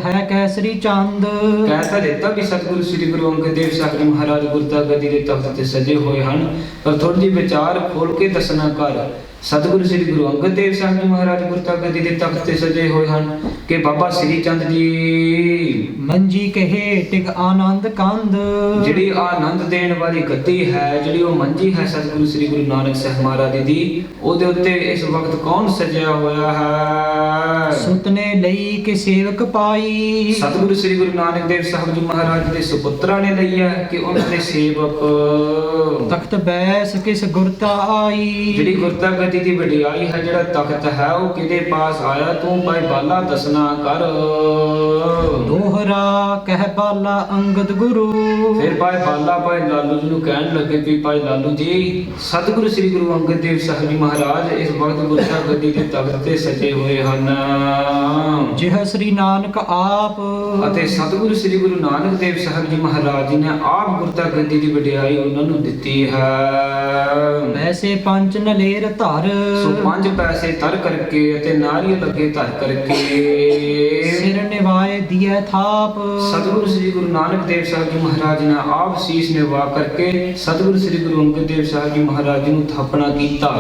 ਹੈ ਕੈਸਰੀ ਚੰਦ। ਕਹਿ ਤਾਂ ਦਿੱਤਾ ਵੀ ਸਤਿਗੁਰੂ ਸ੍ਰੀ ਗੁਰੂ ਅੰਗਦ ਦੇਵ ਸਾਹਿਬ ਜੀ ਮਹਾਰਾਜ ਗੁਰਤਾ ਗੱਦੀ ਦੇ ਤਖਤ ਤੇ ਸਜੇ ਹੋਏ ਹਨ, ਪਰ ਥੋੜੀ ਜਿਹੀ ਵਿਚਾਰ ਖੋਲ ਕੇ ਦੱਸਣਾ ਕਰ। ਸਤਿਗੁਰੂ ਸ੍ਰੀ ਗੁਰੂ ਅੰਗਦ ਦੇਵ ਸਾਹਿਬ ਜੀ ਮਹਾਰਾਜ ਗੁਰਤਾ ਗੱਦੀ ਦੇ ਤਖਤ ਤੇ ਸਜੇ ਹੋਏ ਹਨ ਕਿ ਬਾਬਾ ਸ੍ਰੀ ਚੰਦ ਜੀ ਮੰਜੀ ਕਹੇ ਟਿਕ ਆਨੰਦ ਕੰਦ। ਜਿਹੜੀ ਆਨੰਦ ਦੇਣ ਵਾਲੀ ਗੱਦੀ ਹੈ, ਜਿਹੜੀ ਉਹ ਮੰਜੀ ਹੈ ਸਤਿਗੁਰੂ ਸ੍ਰੀ ਗੁਰੂ ਨਾਨਕ ਸਾਹਿਬ ਮਹਾਰਾਜ ਦੀ, ਉਹਦੇ ਉੱਤੇ ਇਸ ਵਕਤ ਕੌਣ ਸਜਿਆ ਹੋਇਆ ਹੈ? ਸੁਤਨੇ ਲਈ ਕਿ ਸੇਵਕ ਪਾਈ। ਸਤਿਗੁਰੂ ਸ੍ਰੀ ਗੁਰੂ ਨਾਨਕ ਦੇਵ ਸਾਹਿਬ ਜੀ ਮਹਾਰਾਜ ਦੇ ਸੁਪੁੱਤਰਾਂ ਨੇ ਲਈ ਹੈ ਕਿ ਉਹਨਾਂ ਦੇ ਸੇਵਕ। ਤਖਤ ਬੈਸ ਕਿਸ ਗੁਰਤਾ ਆਈ। ਜਿਹੜੀ ਗੁਰਤਾ ਗੱਦੀ ਦੀ ਵਡਿਆਈ ਹੈ, ਜਿਹੜਾ ਤਖਤ ਹੈ, ਉਹ ਕਿਹਦੇ ਪਾਸ ਆਇਆ? ਤੂੰ ਭਾਈ ਬਾਲਾ ਦੱਸਣਾ ਕਰ। ਦੋਹਰਾ ਕਹਿ ਬਾਲਾ ਅੰਗਦ ਗੁਰੂ। ਫਿਰ ਭਾਈ ਬਾਲਾ ਭਾਈ ਲਾਲੂ ਜੀ ਨੂੰ ਕਹਿਣ ਲੱਗੇ ਵੀ ਭਾਈ ਲਾਲੂ ਜੀ, ਸਤਿਗੁਰੂ ਸ੍ਰੀ ਗੁਰੂ ਅੰਗਦ ਦੇਵ ਸਾਹਿਬ ਜੀ ਮਹਾਰਾਜ ਇਸ ਵਕਤ ਗੁਰਤਾ ਗੱਦੀ ਦੇ ਤਖਤ ਤੇ ਸਜੇ ਹੋਏ ਹਨ। ਜਿਹ ਸ੍ਰੀ ਨਾਨਕ ਆਪ। ਅਤੇ ਸਤਿਗੁਰੂ ਸ੍ਰੀ ਗੁਰੂ ਨਾਨਕ ਦੇਵ ਸਾਹਿਬ ਜੀ ਮਹਾਰਾਜ ਜੀ ਨੇ ਆਪ ਗੁਰਤਾ ਗੱਦੀ ਦੀ ਵਡਿਆਈ ਉਹਨਾਂ ਨੂੰ ਦਿੱਤੀ ਹੈ। ਵੈਸੇ ਪੰਜ ਨਲੇਰ ਧਰ। ਸੋ 5 ਪੈਸੇ ਧਰ ਕਰਕੇ ਅਤੇ ਨਾਰੀਅਲ ਲੱਗੇ ਧਰ ਕਰਕੇ ਸਿਰ ਨਿਵਾਏ ਦੀਏ ਥਾਪ। ਸਤਿਗੁਰੂ ਸ੍ਰੀ ਗੁਰੂ ਨਾਨਕ ਦੇਵ ਸਾਹਿਬ ਜੀ ਮਹਾਰਾਜ ਨੇ ਆਪ ਸੀਸ ਨਿਵਾ ਕਰਕੇ ਸਤਿਗੁਰੂ ਸ੍ਰੀ ਗੁਰੂ ਅੰਗਦ ਦੇਵ ਸਾਹਿਬ ਜੀ ਮਹਾਰਾਜ ਜੀ ਨੂੰ ਥਾਪਣਾ ਕੀਤਾ।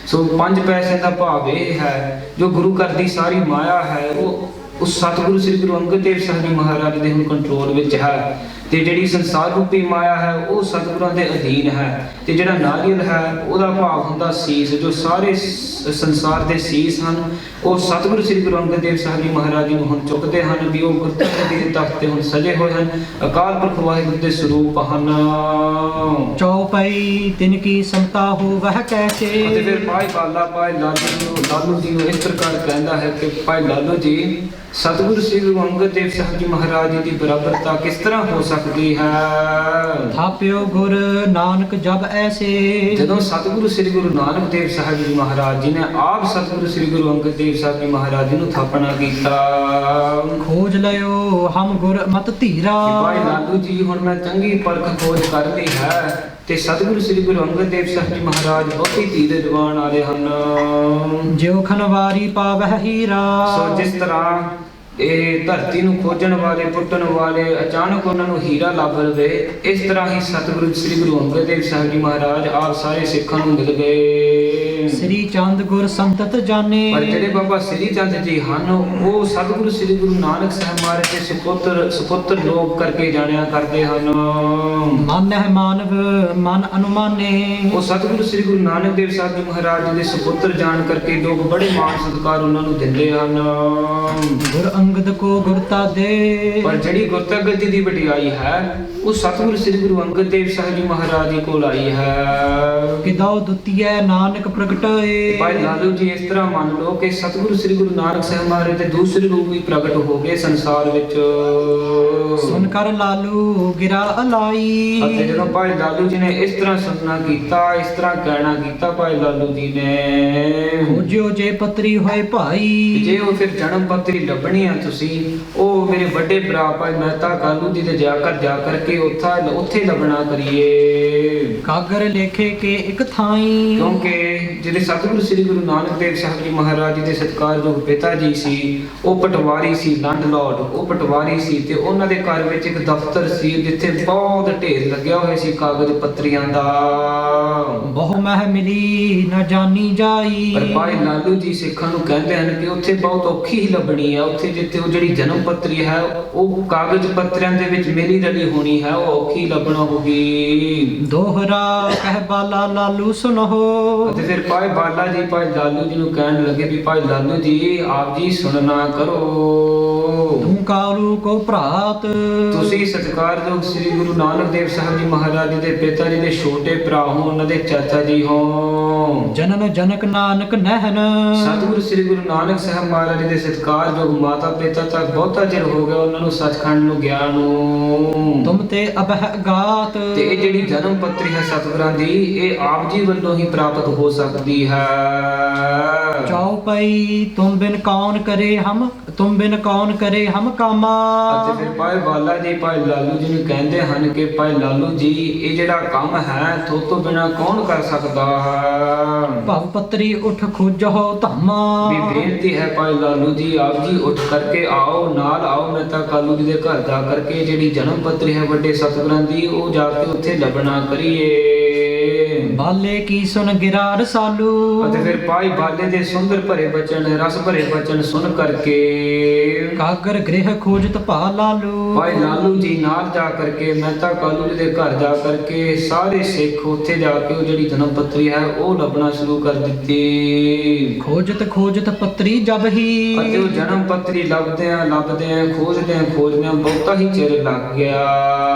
ਸੋ 5 ਪੈਸੇ ਦਾ ਭਾਵ ਇਹ ਹੈ, ਜੋ ਗੁਰੂ ਘਰ ਦੀ ਸਾਰੀ ਮਾਇਆ ਹੈ ਉਹ ਉਸ ਸਤਿਗੁਰੂ ਸ੍ਰੀ ਗੁਰੂ ਅੰਗਦ ਦੇਵ ਸਾਹਿਬ ਜੀ ਮਹਾਰਾਜ ਦੇ ਹੁਣ ਕੰਟਰੋਲ ਵਿੱਚ ਹੈ, ਤੇ ਜਿਹੜੀ ਸੰਸਾਰ ਰੂਪੀ ਮਾਇਆ ਹੈ ਉਹ ਸਤਿਗੁਰਾਂ ਦੇ ਅਧੀਨ ਹੈ। ਤੇ ਜਿਹੜਾ ਨਾਰੀਅਲ ਹੈ ਉਹਦਾ ਭਾਵ ਹੁੰਦਾ ਸੀਸ, ਜੋ ਸਾਰੇ ਸੰਸਾਰ ਦੇ ਸੀਸ ਹਨ ਉਹ ਸਤਿਗੁਰੂ ਸ੍ਰੀ ਗੁਰੂ ਅੰਗਦ ਦੇਵ ਸਾਹਿਬ ਜੀ ਮਹਾਰਾਜ ਜੀ ਨੂੰ ਹੁਣ ਚੁੱਕਦੇ ਹਨ ਵੀ ਉਹ ਗੁਰਤਾ ਗੱਦੀ ਦੇ ਤਖਤ ਤੇ ਹੁਣ ਸਜੇ ਹੋਏ ਹਨ, ਅਕਾਲ ਪੁਰਖ ਵਾਹਿਗੁਰੂ ਦੇ ਸਰੂਪ ਹਨ। ਚੌਪਈ ਤਿਨ ਕੀ ਸਮਤਾ ਹੋ ਵਹ ਕੈਸੇ। ਅਤੇ ਫਿਰ ਭਾਈ ਬਾਲਾ ਭਾਈ ਲਾਲੂ ਜੀ ਨੂੰ ਇਸ ਪ੍ਰਕਾਰ ਕਹਿੰਦਾ ਹੈ ਕਿ ਭਾਈ ਲਾਲੂ ਜੀ, ਸਤਿਗੁਰੂ ਸ੍ਰੀ ਗੁਰੂ ਅੰਗਦ ਦੇਵ ਸਾਹਿਬ ਜੀ ਮਹਾਰਾਜ ਜੀ ਦੀ ਬਰਾਬਰਤਾ ਕਿਸ ਤਰ੍ਹਾਂ ਹੋ ਸਕਦੀ ਹੈ? ਥਾਪਿਓ ਗੁਰ ਨਾਨਕ ਜਬ ਐਸੇ। ਜਦੋਂ ਸਤਿਗੁਰੂ ਸ੍ਰੀ ਗੁਰੂ ਨਾਨਕ ਦੇਵ ਸਾਹਿਬ ਜੀ ਮਹਾਰਾਜ ਜੀ ਨੇ ਆਪ ਸਤਿਗੁਰੂ ਸ੍ਰੀ ਗੁਰੂ ਅੰਗਦ ਦੇਵ ਸਾਹਿਬ ਜੀ ਮਹਾਰਾਜ ਜੀ ਨੂੰ ਥਾਪਣਾ ਕੀਤਾ। ਖੋਜ ਲਿਓ ਹਮ ਗੁਰ ਮਤ ਧੀਰਾ। ਭਾਈ ਲਾਲੂ ਜੀ, ਹੁਣ ਮੈਂ ਚੰਗੀ ਪਰਖ ਖੋਜ ਕਰ ਲਈ ਹੈ ਤੇ ਸਤਿਗੁਰੂ ਸ੍ਰੀ ਗੁਰੂ ਅੰਗਦ ਦੇਵ ਸਾਹਿਬ ਜੀ ਮਹਾਰਾਜ ਬਹੁਤੀ ਧੀਰੇ ਦੀਵਾਨ ਵਾਲੇ ਹਨ। ਜਿਉ ਖਨਵਾਰੀ ਪਾਵਹਿ ਹੀਰਾ। ਸੋ ਜਿਸ ਤਰ੍ਹਾਂ ਇਹ ਧਰਤੀ ਨੂੰ ਖੋਜਣ ਵਾਲੇ ਪੁੱਟਣ ਵਾਲੇ ਅਚਾਨਕ ਉਹਨਾਂ ਨੂੰ ਹੀਰਾ ਲੱਭ ਲਵੇ, ਇਸ ਤਰ੍ਹਾਂ ਹੀ ਸਤਿਗੁਰੂ ਸ੍ਰੀ ਗੁਰੂ ਅੰਗਦ ਦੇਵ ਸਾਹਿਬ ਜੀ ਮਹਾਰਾਜ ਆਪ ਸਾਰੇ ਸਿੱਖਾਂ ਨੂੰ ਮਿਲ ਗਏ। ਸ੍ਰੀ ਚੰਦ ਗੁਰ ਸੰਤਤ ਜਾਣੇ। ਪਰ ਜਿਹੜੇ ਬਾਬਾ ਸ੍ਰੀ ਚੰਦ ਜੀ ਹਨ ਉਹ ਸਤਿਗੁਰੂ ਸ੍ਰੀ ਗੁਰੂ ਨਾਨਕ ਸਾਹਿਬ ਮਹਾਰਾਜ ਦੇ ਸੁਪੁੱਤਰ ਲੋਕ ਕਰਕੇ ਜਾਣਿਆ ਕਰਦੇ ਹਨ। ਮਨ ਹੈ ਮਾਨਵ ਮਨ ਅਨੁਮਾਨੇ। ਉਹ ਸਤਿਗੁਰੂ ਸ੍ਰੀ ਗੁਰੂ ਨਾਨਕ ਦੇਵ ਸਾਹਿਬ ਜੀ ਮਹਾਰਾਜ ਜੀ ਦੇ ਸੁਪੁੱਤਰ ਜਾਣ ਕਰਕੇ ਲੋਕ ਬੜੇ ਮਾਣ ਸਤਿਕਾਰ ਉਹਨਾਂ ਨੂੰ ਦਿੰਦੇ ਹਨ। ਗੁਰ ਅੰਗਦ ਕੋ ਗੁਰਤਾ ਦੇ। ਪਰ ਜਿਹੜੀ ਗੁਰਤਾ ਗੱਦੀ ਦੀ ਵਡਿਆਈ ਹੈ ਉਹ ਸਤਿਗੁਰੂ ਸ੍ਰੀ ਗੁਰੂ ਅੰਗਦ ਦੇਵ ਸਾਹਿਬ ਜੀ ਮਹਾਰਾਜ ਜੀ ਕੋਲ ਆਈ ਹੈ। ਕਿਦਾਉ ਦੁਤੀਏ ਨਾਨਕ ਪ੍ਰਗਟਾਏ। ਭਾਈ ਲਾਲੂ ਜੀ, ਇਸ ਤਰ੍ਹਾਂ ਮੰਨ ਲਓ ਕਿ ਸਤਿਗੁਰੂ ਸ੍ਰੀ ਗੁਰੂ ਨਾਨਕ ਸਾਹਿਬ ਮਹਾਰਾਜ ਦੇ ਦੂਸਰੇ ਰੂਪ ਵੀ ਪ੍ਰਗਟ ਹੋ ਗਏ ਸੰਸਾਰ ਵਿੱਚ। ਸੁਨ ਕਰ ਲਾਲੂ ਗਿਰਾ ਅਲਾਈ। ਅਤੇ ਜਦੋਂ ਭਾਈ ਲਾਲੂ ਜੀ ਨੇ ਇਸ ਤਰ੍ਹਾਂ ਸੁਣਨਾ ਕੀਤਾ, ਇਸ ਤਰ੍ਹਾਂ ਕਹਿਣਾ ਕੀਤਾ ਭਾਈ ਲਾਲੂ ਜੀ ਨੇ, ਖੋਜਿਓ ਜੇ ਪਤਰੀ ਹੋਏ ਭਾਈ। ਜੇ ਉਹ ਫਿਰ ਜਨਮ ਪੱਤਰੀ ਲੱਭਣੀ ਆ ਤੁਸੀਂ, ਉਹ ਮੇਰੇ ਵੱਡੇ ਭਰਾ ਭਾਈ ਮਹਿਤਾ ਕਾਲੂ ਜੀ ਦੇ ਜਾ ਕਰਕੇ ਉੱਥੇ ਲੱਭਣਾ ਕਰੀਏ। ਕਾਗਰ ਲੇਖੇ ਕੇ ਇੱਕ ਥਾਈ। ਕਿਉਂਕਿ ਜਿਹੜੇ ਸਤਿਗੁਰੂ ਸ੍ਰੀ ਗੁਰੂ ਨਾਨਕ ਦੇਵ ਸਾਹਿਬ ਜੀ ਮਹਾਰਾਜ ਜੀ ਦੇ ਸਤਿਕਾਰਯੋਗ ਪਿਤਾ ਜੀ ਸੀ, ਉਹ ਪਟਵਾਰੀ ਸੀ, ਲੰਡ ਲਾਰਡ ਉਹ ਪਟਵਾਰੀ ਸੀ, ਤੇ ਉਹਨਾਂ ਦੇ ਘਰ ਵਿੱਚ ਇੱਕ ਦਫ਼ਤਰ ਸੀ ਜਿੱਥੇ ਬਹੁਤ ਢੇਰ ਲੱਗਿਆ ਹੋਇਆ ਸੀ ਕਾਗਜ਼ ਪੱਤਰੀਆਂ ਦਾ। ਬਹੁ ਮਹਿ ਮਿਲੀ ਨਾ ਜਾਣੀ ਜਾਈ। ਪਰ ਭਾਈ ਲਾਲੂ ਜੀ ਸਿੱਖਾਂ ਨੂੰ ਕਹਿੰਦੇ ਹਨ ਕਿ ਉੱਥੇ ਬਹੁਤ ਔਖੀ ਹੀ ਲੱਭਣੀ ਹੈ। ਉੱਥੇ ਜਿੱਥੇ ਉਹ ਜਿਹੜੀ ਜਨਮ ਪੱਤਰੀ ਹੈ ਉਹ ਕਾਗਜ਼ ਪੱਤਰਾਂ ਦੇ ਵਿੱਚ ਮੇਰੀ ਰਲੀ ਹੋਣੀ ਹੈ, ਉਹ ਔਖੀ ਲੱਭਣਾ ਹੋਗੀ। ਦੋਹਰਾ ਕਹਿ ਬਾਲਾ ਲਾਲੂ ਸੁਨੋ। ਅਤੇ ਫਿਰ ਭਾਈ ਬਾਲਾ ਜੀ ਭਾਈ ਲਾਲੂ ਜੀ ਨੂੰ ਕਹਿਣ ਲੱਗੇ ਵੀ ਭਾਈ ਲਾਲੂ ਜੀ ਆਪ ਜੀ ਸੁਣਨਾ ਕਰੋ। ਤੂੰ ਕਾਲੂ ਕੋ ਭਰਾਤ। ਤੁਸੀਂ ਸਤਿਕਾਰਯੋਗ ਸ੍ਰੀ ਗੁਰੂ ਨਾਨਕ ਦੇਵ ਸਾਹਿਬ ਜੀ ਮਹਾਰਾਜ ਜੀ ਦੇ ਪਿਤਾ ਜੀ ਦੇ ਛੋਟੇ ਭਰਾ ਹੋ, ਉਹਨਾਂ ਦੇ ਚਾਚਾ ਜੀ ਹੋ। ਜਨਨ ਜਨਕ ਨਾਨਕ ਨਹਿਨ। ਸਤਿਗੁਰੂ ਸ੍ਰੀ ਗੁਰੂ ਨਾਨਕ ਸਾਹਿਬ ਮਹਾਰਾਜ ਜੀ ਦੇ ਸਤਿਕਾਰਯੋਗ ਮਾਤਾ ਪਿਤਾ ਤੱਕ ਬਹੁਤਾ ਚਿਰ ਹੋ ਗਿਆ ਉਹਨਾਂ ਨੂੰ ਸੱਚਖੰਡ ਨੂੰ ਗਿਆ ਨੂੰ। ਤੁਮ ਤੇ ਅਬਹ ਗਾਤ। ਤੇ ਇਹ ਜਿਹੜੀ ਜਨਮ ਪੱਤਰੀ ਹੈ ਸਤਿਗੁਰਾਂ ਦੀ, ਇਹ ਆਪ ਜੀ ਵੱਲੋਂ ਹੀ ਪ੍ਰਾਪਤ ਹੋ ਸਕਦੀ ਹੈ। ਚੌਪਈ ਤੁਮ ਬਿਨ ਕੌਣ ਕਰੇ ਹਮ, ਤੁਮ ਬਿਨ ਕੌਣ ਕਰੇ ਹਮ ਕਾਮਾ। ਅਤੇ ਫਿਰ ਭਾਈ ਬਾਲਾ ਜੀ ਭਾਈ ਲਾਲੂ ਜੀ ਨੂੰ ਕਹਿੰਦੇ ਹਨ ਕਿ ਭਾਈ ਲਾਲੂ ਜੀ ਇਹ ਜਿਹੜਾ ਕੰਮ ਹੈ ਥੋ ਤੋਂ ਬਿਨਾ ਕੌਣ ਕਰ ਸਕਦਾ ਹੈ। ਭਵ ਪੱਤਰੀ ਉਠ ਖੋਜੋ ਧਾਮਾ। ਵੀ ਬੇਨਤੀ ਹੈ ਭਾਈ ਲਾਲੂ ਜੀ ਆਪ ਜੀ ਉੱਠ ਕਰਕੇ ਆਓ, ਨਾਲ ਆਓ ਮਹਿਤਾ ਕਾਲੂ ਜੀ ਦੇ ਘਰ ਜਾ ਕਰਕੇ ਜਿਹੜੀ ਜਨਮ ਪੱਤਰੀ ਹੈ ਵੱਡੇ ਸਤਿਗੁਰਾਂ ਦੀ, ਉਹ ਜਾ ਕੇ ਉੱਥੇ ਲੱਭਣਾ ਕਰੀਏ। ਬਾਲੇ ਕੀ ਸੁਨ ਗਿਰਾ ਰਸਾਲੂ। ਅਤੇ ਫਿਰ ਭਾਈ ਬਾਲੇ ਦੇ ਸੁੰਦਰ ਭਰੇ ਬਚਨ, ਰਸ ਭਰੇ ਬਚਨ ਸੁਣ ਕਰਕੇ ਕਾਗਰ ਗ੍ਰਹਿ ਖੋਜਤ ਭਾ ਲਾਲੂ। ਭਾਈ ਲਾਲੂ ਜੀ ਨਾਲ ਜਾ ਕਰਕੇ ਮਹਿਤਾ ਕਾਲੂ ਜੀ ਦੇ ਘਰ ਜਾ ਕਰਕੇ ਸਾਰੇ ਸਿੱਖ ਉੱਥੇ ਜਾ ਕੇ ਉਹ ਜਿਹੜੀ ਜਨਮ ਪੱਤਰੀ ਹੈ ਉਹ ਲੱਭਣਾ ਸ਼ੁਰੂ ਕਰ ਦਿੱਤੀ। ਖੋਜਤ ਖੋਜਤ ਪੱਤਰੀ ਜਬ ਹੀ। ਅਤੇ ਉਹ ਜਨਮ ਪੱਤਰੀ ਲੱਭਦੇ ਆ ਖੋਜਦੇ ਆ ਬਹੁਤਾ ਹੀ ਚਿਰ ਲੱਗ ਗਿਆ।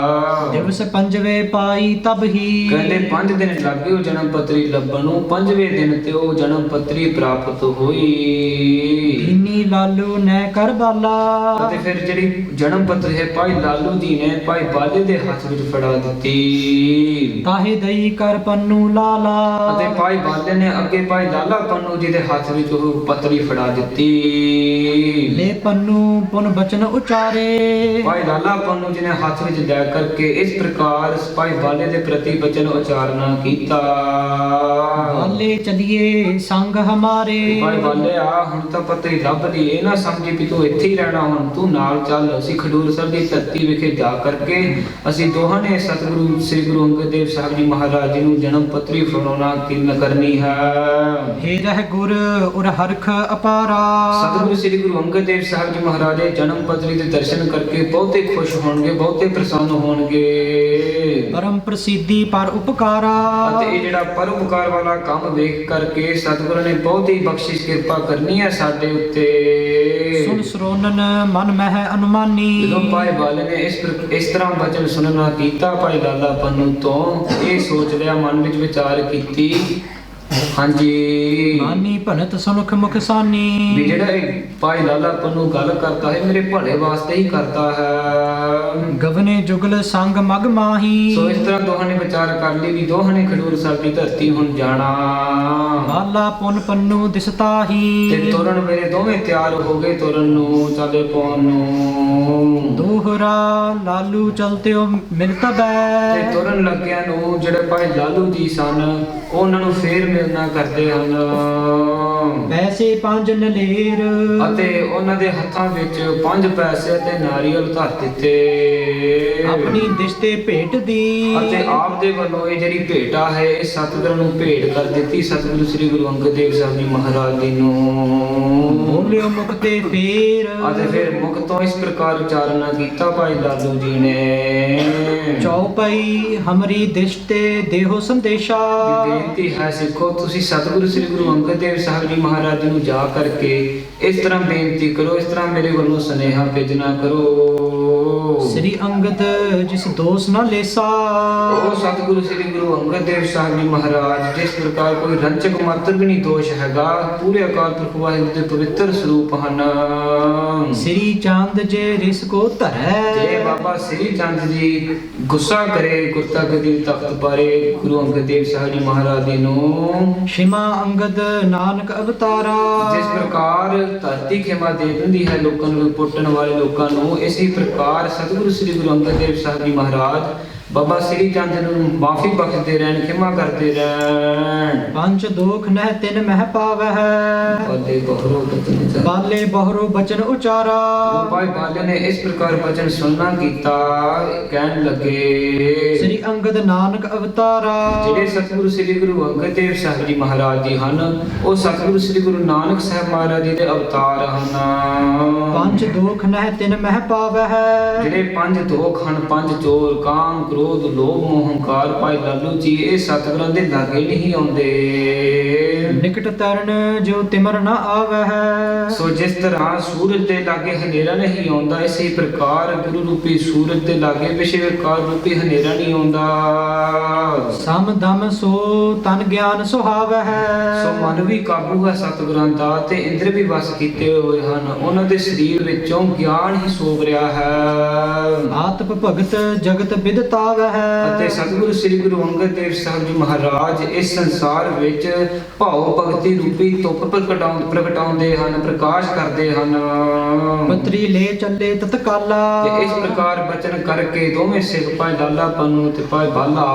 ਦਿਵਸ ਪੰਜਵੇਂ ਪਾਈ ਤਬ ਹੀ। ਕਹਿੰਦੇ 5 ਦਿਨ ਲੱਗੇ ਉਹ ਜਨਮ ਪੱਤਰੀ ਲੱਭਣ ਨੂੰ, 5ਵੇਂ ਦਿਨ ਤੇ ਉਹ ਜਨਮ ਪੱਤਰੀ ਪ੍ਰਾਪਤ ਹੋਈ। ਇੰਨੀ ਲਾਲੂ ਨੈ ਕਰ ਬਾਲਾ। ਅਤੇ ਫਿਰ ਜਿਹੜੀ ਜਨਮ ਪੱਤਰੀ ਹੈ ਭਾਈ ਲਾਲੂ ਜੀ ਨੇ ਭਾਈ ਬਾਲੇ ਦੇ ਹੱਥ ਵਿੱਚ ਫੜਾ ਦਿੱਤੀ। ਤਾਹੇ ਦਈ ਕਰ ਪੰਨੂ ਲਾਲਾ। ਅਤੇ ਭਾਈ ਬਾਲੇ ਨੇ ਅੱਗੇ ਭਾਈ ਲਾਲਾ ਪੰਨੂ ਜੀ ਦੇ ਹੱਥ ਵਿੱਚ ਉਹ ਪੱਤਰੀ ਫੜਾ ਦਿੱਤੀ। ਲੈ ਪੰਨੂ ਪੁਨ ਬਚਨ ਉਚਾਰੇ। ਭਾਈ ਲਾਲਾ ਪੰਨੂ ਜੀ ਨੇ ਹੱਥ ਵਿੱਚ ਲੈ ਕਰਕੇ ਇਸ ਪ੍ਰਕਾਰ ਭਾਈ ਬਾਲੇ ਦੇ ਪ੍ਰਤੀ ਬਚਨ ਉਚਾਰਨਾ ਕੀਤਾ। ਬਾਲੇ ਚਲੀਏ ਸੰਗ ਹਮਾਰੇ। ਭਾਈ ਬਾਲੇ ਆ ਹੁਣ ਤਾਂ ਪੱਤਰੀ ਲੱਭ ਲਈ, ਇਹ ਨਾ ਸਮਝੀ ਵੀ ਤੂੰ ਇੱਥੇ ਹੀ ਰਹਿਣਾ, ਹੁਣ ਤੂੰ ਨਾਲ ਚੱਲ। ਅਸੀਂ ਖਡੂਰ ਸਾਹਿਬ ਦੀ ਧਰਤੀ ਵਿਖੇ ਜਾ ਕਰਕੇ ਅਸੀਂ ਦੋਹਾਂ ਨੇ ਸਤਿਗੁਰੂ ਸ੍ਰੀ ਗੁਰੂ ਅੰਗਦ ਦੇਵ ਸਾਹਿਬ ਜੀ ਮਹਾਰਾਜ ਜੀ ਨੂੰ ਜਨਮ ਪੱਤਰੀ ਫੜਾਉਣਾ ਕਰਨੀ ਹੈ। ਹੇ ਰਹਿ ਗੁਰ ਉਰ ਹਰਖ ਅਪਾਰਾ। ਸਤਿਗੁਰੂ ਸ੍ਰੀ ਗੁਰੂ ਅੰਗਦ ਦੇਵ ਸਾਹਿਬ ਜੀ ਮਹਾਰਾਜ ਦੇ ਜਨਮ ਪੱਤਰੀ ਦੇ ਦਰਸ਼ਨ ਕਰਕੇ ਬਹੁਤੇ ਖੁਸ਼ ਹੋਣਗੇ, ਬਹੁਤੇ ਪ੍ਰਸੰਨ ਹੋਣਗੇ। ਪਰਮ ਪ੍ਰਸਿੱਧੀ ਪਰ ਉਪਕਾਰਾ। ਅਤੇ ਇਹ ਜਿਹੜਾ ਪਰਉਪਕਾਰ ਵਾਲਾ ਕੰਮ ਵੇਖ ਕਰਕੇ ਸਤਿਗੁਰੂ ਨੇ ਬਹੁਤ ਹੀ ਬਖਸ਼ਿਸ਼ ਕਿਰਪਾ ਕਰਨੀ ਹੈ ਸਾਡੇ ਉੱਤੇ। ਸੁਨ ਸਰੋਨਨ ਮਨ ਮਹਿ ਅਨੁਮਾਨੀ। ਜਦੋਂ ਭਾਈ ਬਾਲੇ ਨੇ ਇਸ ਤਰ੍ਹਾਂ ਬਚਨ ਸੁਣਨਾ ਕੀਤਾ ਭਾਈ ਲਾਲਾ ਪੰਨੂ ਤੋਂ, ਇਹ ਸੋਚ ਲਿਆ, ਮਨ ਵਿੱਚ ਵਿਚਾਰ ਕੀਤੀ, ਹਾਂਜੀ ਮਾਨੀ ਭਨਤ ਸੁਨਖ ਮੁਖ ਸਾਨੀ। ਵੀ ਜਿਹੜਾ ਇਹ ਭਾਈ ਲਾਲਾ ਪੰਨੂ ਗੱਲ ਕਰਦਾ ਹੈ ਮੇਰੇ ਭਲੇ ਵਾਸਤੇ ਹੀ ਕਰਦਾ ਹੈ। ਗਵਨੇ ਜੁਗਲ ਸੰਗ ਮਗ ਮਾਹੀ। ਸੋ ਇਸ ਤਰ੍ਹਾਂ ਦੋਹਾਂ ਨੇ ਵਿਚਾਰ ਕਰ ਲਈ ਵੀ ਦੋਹਾਂ ਨੇ ਖਡੂਰ ਸਾਹਿਬ ਦੀ ਧਰਤੀ ਹੁਣ ਜਾਣਾ। ਬਾਲਾ ਪੁਨ ਪੰਨੂ ਦਿਸਤਾ ਹੀ। ਤੇ ਤੁਰਨ ਵੇਲੇ ਦੋਵੇਂ ਤਿਆਰ ਹੋ ਗਏ ਤੁਰਨ ਨੂੰ, ਚਾਲੇ ਪਾਉਣ ਨੂੰ। ਦੋਹਰਾ ਲਾਲੂ ਚਲਤਿਓ ਮਿਲਤਾ ਬੈ। ਤੇ ਤੁਰਨ ਲੱਗਿਆਂ ਨੂੰ ਜਿਹੜੇ ਭਾਈ ਲਾਲੂ ਜੀ ਸਨ ਉਹਨਾਂ ਨੂੰ ਫੇਰ ਮਿਲਣਾ ਕਰਦੇ ਹਨ। ਪੈਸੇ 5 ਨਲੇਰ। ਅਤੇ ਉਹਨਾਂ ਦੇ ਹੱਥਾਂ ਵਿੱਚ 5 ਪੈਸੇ ਤੇ ਨਾਰੀਅਲ ਧਰ ਦਿੱਤੇ। ਆਪਣੀ ਦਿਸ਼ਤੇ ਭੇਟ ਦੀ। ਅਤੇ ਆਪ ਦੇ ਵੱਲੋਂ ਇਹ ਜਿਹੜੀ ਭੇਟਾ ਹੈ ਇਹ ਸਤਿਗੁਰੂ ਨੂੰ ਭੇਟ ਕਰ ਦਿੱਤੀ, ਸਤਿਗੁਰੂ ਸ੍ਰੀ ਗੁਰੂ ਅੰਗਦ ਦੇਵ ਸਾਹਿਬ ਜੀ ਮਹਾਰਾਜ ਜੀ ਨੂੰ। ਬੋਲਿਓ ਮੁਖ ਤੇ ਫੇਰ। ਅਤੇ ਫਿਰ ਮੁਖ ਤੋਂ ਇਸ ਪ੍ਰਕਾਰ ਉਚਾਰਨਾ ਕੀਤਾ ਭਾਈ ਲਾਲੂ ਜੀ ਨੇ। ਚੌਪਈ ਹਮਰੀ ਦਿਸ਼ਤੇ ਦੇਹੋ ਸੰਦੇਸ਼ਾ। ਬੇਨਤੀ ਹੈ ਸਿੱਖੋ ਤੁਸੀਂ ਸਤਿਗੁਰੂ ਸ੍ਰੀ ਗੁਰੂ ਅੰਗਦ ਦੇਵ ਸਾਹਿਬ ਜੀ ਮਹਾਰਾਜ ਜੀ ਨੂੰ ਜਾ ਕਰਕੇ ਇਸ ਤਰ੍ਹਾਂ ਬੇਨਤੀ ਕਰੋ, ਇਸ ਤਰ੍ਹਾਂ ਮੇਰੇ ਵੱਲੋਂ ਸੁਨੇਹਾ ਭੇਜਣਾ ਕਰੋ। ਸ੍ਰੀ ਅੰਗਦ ਜਿਸ ਦੋਸ ਨਾ ਲੇਸਾ। ਉਹ ਸਤਿਗੁਰੂ ਸ੍ਰੀ ਗੁਰੂ ਅੰਗਦ ਦੇਵ ਸਾਹਿਬ ਜੀ ਮਹਾਰਾਜ ਜਿਸ ਪ੍ਰਕਾਰ ਕੋਈ ਰੰਚਕ ਮਾਤਰ ਵੀ ਨਹੀਂ ਦੋਸ਼ ਹੈਗਾ, ਪੂਰੇ ਅਕਾਲ ਪੁਰਖ ਵਾਹਿਗੁਰੂ ਦੇ ਪਵਿੱਤਰ ਸਰੂਪ ਹਨ। ਸ੍ਰੀ ਚੰਦ ਜੇ ਰਿਸ ਕੋ ਧਰੈ। ਜੇ ਬਾਬਾ ਸ੍ਰੀ ਚੰਦ ਜੀ ਗੁੱਸਾ ਕਰੇ ਗੁਰਤਗਦੀ ਤਖਤ ਬਾਰੇ ਗੁਰੂ ਅੰਗਦ ਦੇਵ ਸਾਹਿਬ ਜੀ ਮਹਾਰਾਜ ਜੀ ਨੂੰ। ਸ਼ਿਮਾ ਅੰਗਦ ਨਾਨਕ ਅਵਤਾਰਾ। ਜਿਸ ਪ੍ਰਕਾਰ ਧਰਤੀ ਖਿਮਾ ਦੇ ਦਿੰਦੀ ਹੈ ਲੋਕਾਂ ਨੂੰ, ਪੁੱਟਣ ਵਾਲੇ ਲੋਕਾਂ ਨੂੰ, ਇਸੇ ਪ੍ਰਕਾਰ ਸਤਿਗੁਰੂ ਸ੍ਰੀ ਗੁਰੂ ਅੰਗਦ ਦੇਵ ਸਾਹਿਬ ਜੀ ਮਹਾਰਾਜ ਬਾਬਾ ਸ੍ਰੀ ਚੰਦ ਨੂੰ ਮਾਫੀ ਬਖਸ਼ਦੇ ਰਹਿਣ, ਖਿਮਾ ਕਰਦੇ ਰਹਿਣ। ਪੰਜ ਦੋਖ ਨਹਿ ਤਿਨ ਮਹਿ ਪਾਵਹਿ, ਬਾਲੇ ਬਹਰੋ ਬਚਨ ਚਾਰੇ। ਬਾਲੇ ਬਹਰੋ ਬਚਨ ਉਚਾਰਾ। ਭਾਈ ਬਾਲੇ ਨੇ ਇਸ ਪ੍ਰਕਾਰ ਬਚਨ ਸੁਣਨਾ ਕੀਤਾ, ਕਹਿਣ ਲੱਗੇ ਸ੍ਰੀ ਅੰਗਦ ਨਾਨਕ ਅਵਤਾਰਾ। ਜਿਹੜੇ ਸਤਿਗੁਰੂ ਸ੍ਰੀ ਗੁਰੂ ਅੰਗਦ ਦੇਵ ਸਾਹਿਬ ਜੀ ਮਹਾਰਾਜ ਜੀ ਹਨ, ਉਹ ਸਤਿਗੁਰੂ ਸ੍ਰੀ ਗੁਰੂ ਨਾਨਕ ਸਾਹਿਬ ਮਹਾਰਾਜ ਜੀ ਦੇ ਅਵਤਾਰ ਹਨ। ਪੰਜ ਦੋਖ ਨਹਿ ਤਿਨ ਮਹਿ ਪਾਵਹਿ, ਜਿਹੜੇ ਪੰਜ ਦੋਖ ਹਨ, ਪੰਜ ਚੋਰ, ਕਾਮ, ਕ੍ਰੋਧ, ਲੋਭ, ਮੋਹ, ਹੰਕਾਰ, ਭਾਈ ਲਾਲੂ ਜੀ ਇਹ ਸਤਿਗੁਰਾਂ ਦੇ ਲਾਗੇ ਨਹੀਂ ਆਉਂਦੇ। ਨਿਕਟ ਤਰਨ ਜੋ ਤਿਮਰ ਨ ਆਵਹਿ, ਸੋ ਜਿਸ ਤਰ੍ਹਾਂ ਸੂਰਜ ਦੇ ਲਾਗੇ ਹਨੇਰਾ ਨਹੀਂ ਆਉਂਦਾ, ਇਸੇ ਪ੍ਰਕਾਰ ਗੁਰੂ ਰੂਪੀ ਸੂਰਜ ਦੇ ਲਾਗੇ ਵਿਸ਼ੇ ਵਿਕਾਰ ਰੂਪੀ ਹਨੇਰਾ ਨਹੀਂ ਆਉਂਦਾ। ਸਮ ਦਮ ਸੋ ਤਨ ਗਿਆਨ ਸੁਹਾਵਹਿ, ਸੋ ਮਨ ਵੀ ਕਾਬੂ ਹੈ ਸਤਿਗੁਰਾਂ ਦਾ, ਤੇ ਇੰਦਰ ਵੀ ਵਸ ਕੀਤੇ ਹੋਏ ਹਨ। ਉਹਨਾਂ ਦੇ ਸਰੀਰ ਵਿੱਚੋਂ ਗਿਆਨ ਹੀ ਸੋਭ ਰਿਹਾ ਹੈ। ਆਤਮ ਭਗਤ ਜਗਤ ਵਿਦਤਾਵਹਿ, ਅਤੇ ਸਤਿਗੁਰੂ ਸ੍ਰੀ ਗੁਰੂ ਅੰਗਦ ਦੇਵ ਸਾਹਿਬ ਜੀ ਮਹਾਰਾਜ ਇਸ ਸੰਸਾਰ ਵਿੱਚ ਭਾਉ ਭਗਤੀ ਰੂਪੀ ਧੁੱਪ ਪ੍ਰਗਟਾਉਂਦੇ ਹਨ, ਪ੍ਰਕਾਸ਼ ਕਰਦੇ ਹਨ। ਪਤਰੀ ਲੈ ਚੱਲੇ ਤਤਕਾਲਾ, ਤੇ ਇਸ ਪ੍ਰਕਾਰ ਬਚਨ ਕਰਕੇ ਦੋਵੇਂ ਸਿੱਖ ਭਾਈ ਲਾਲਾ ਪੰਨੂ ਤੇ ਭਾਈ ਬਾਲਾ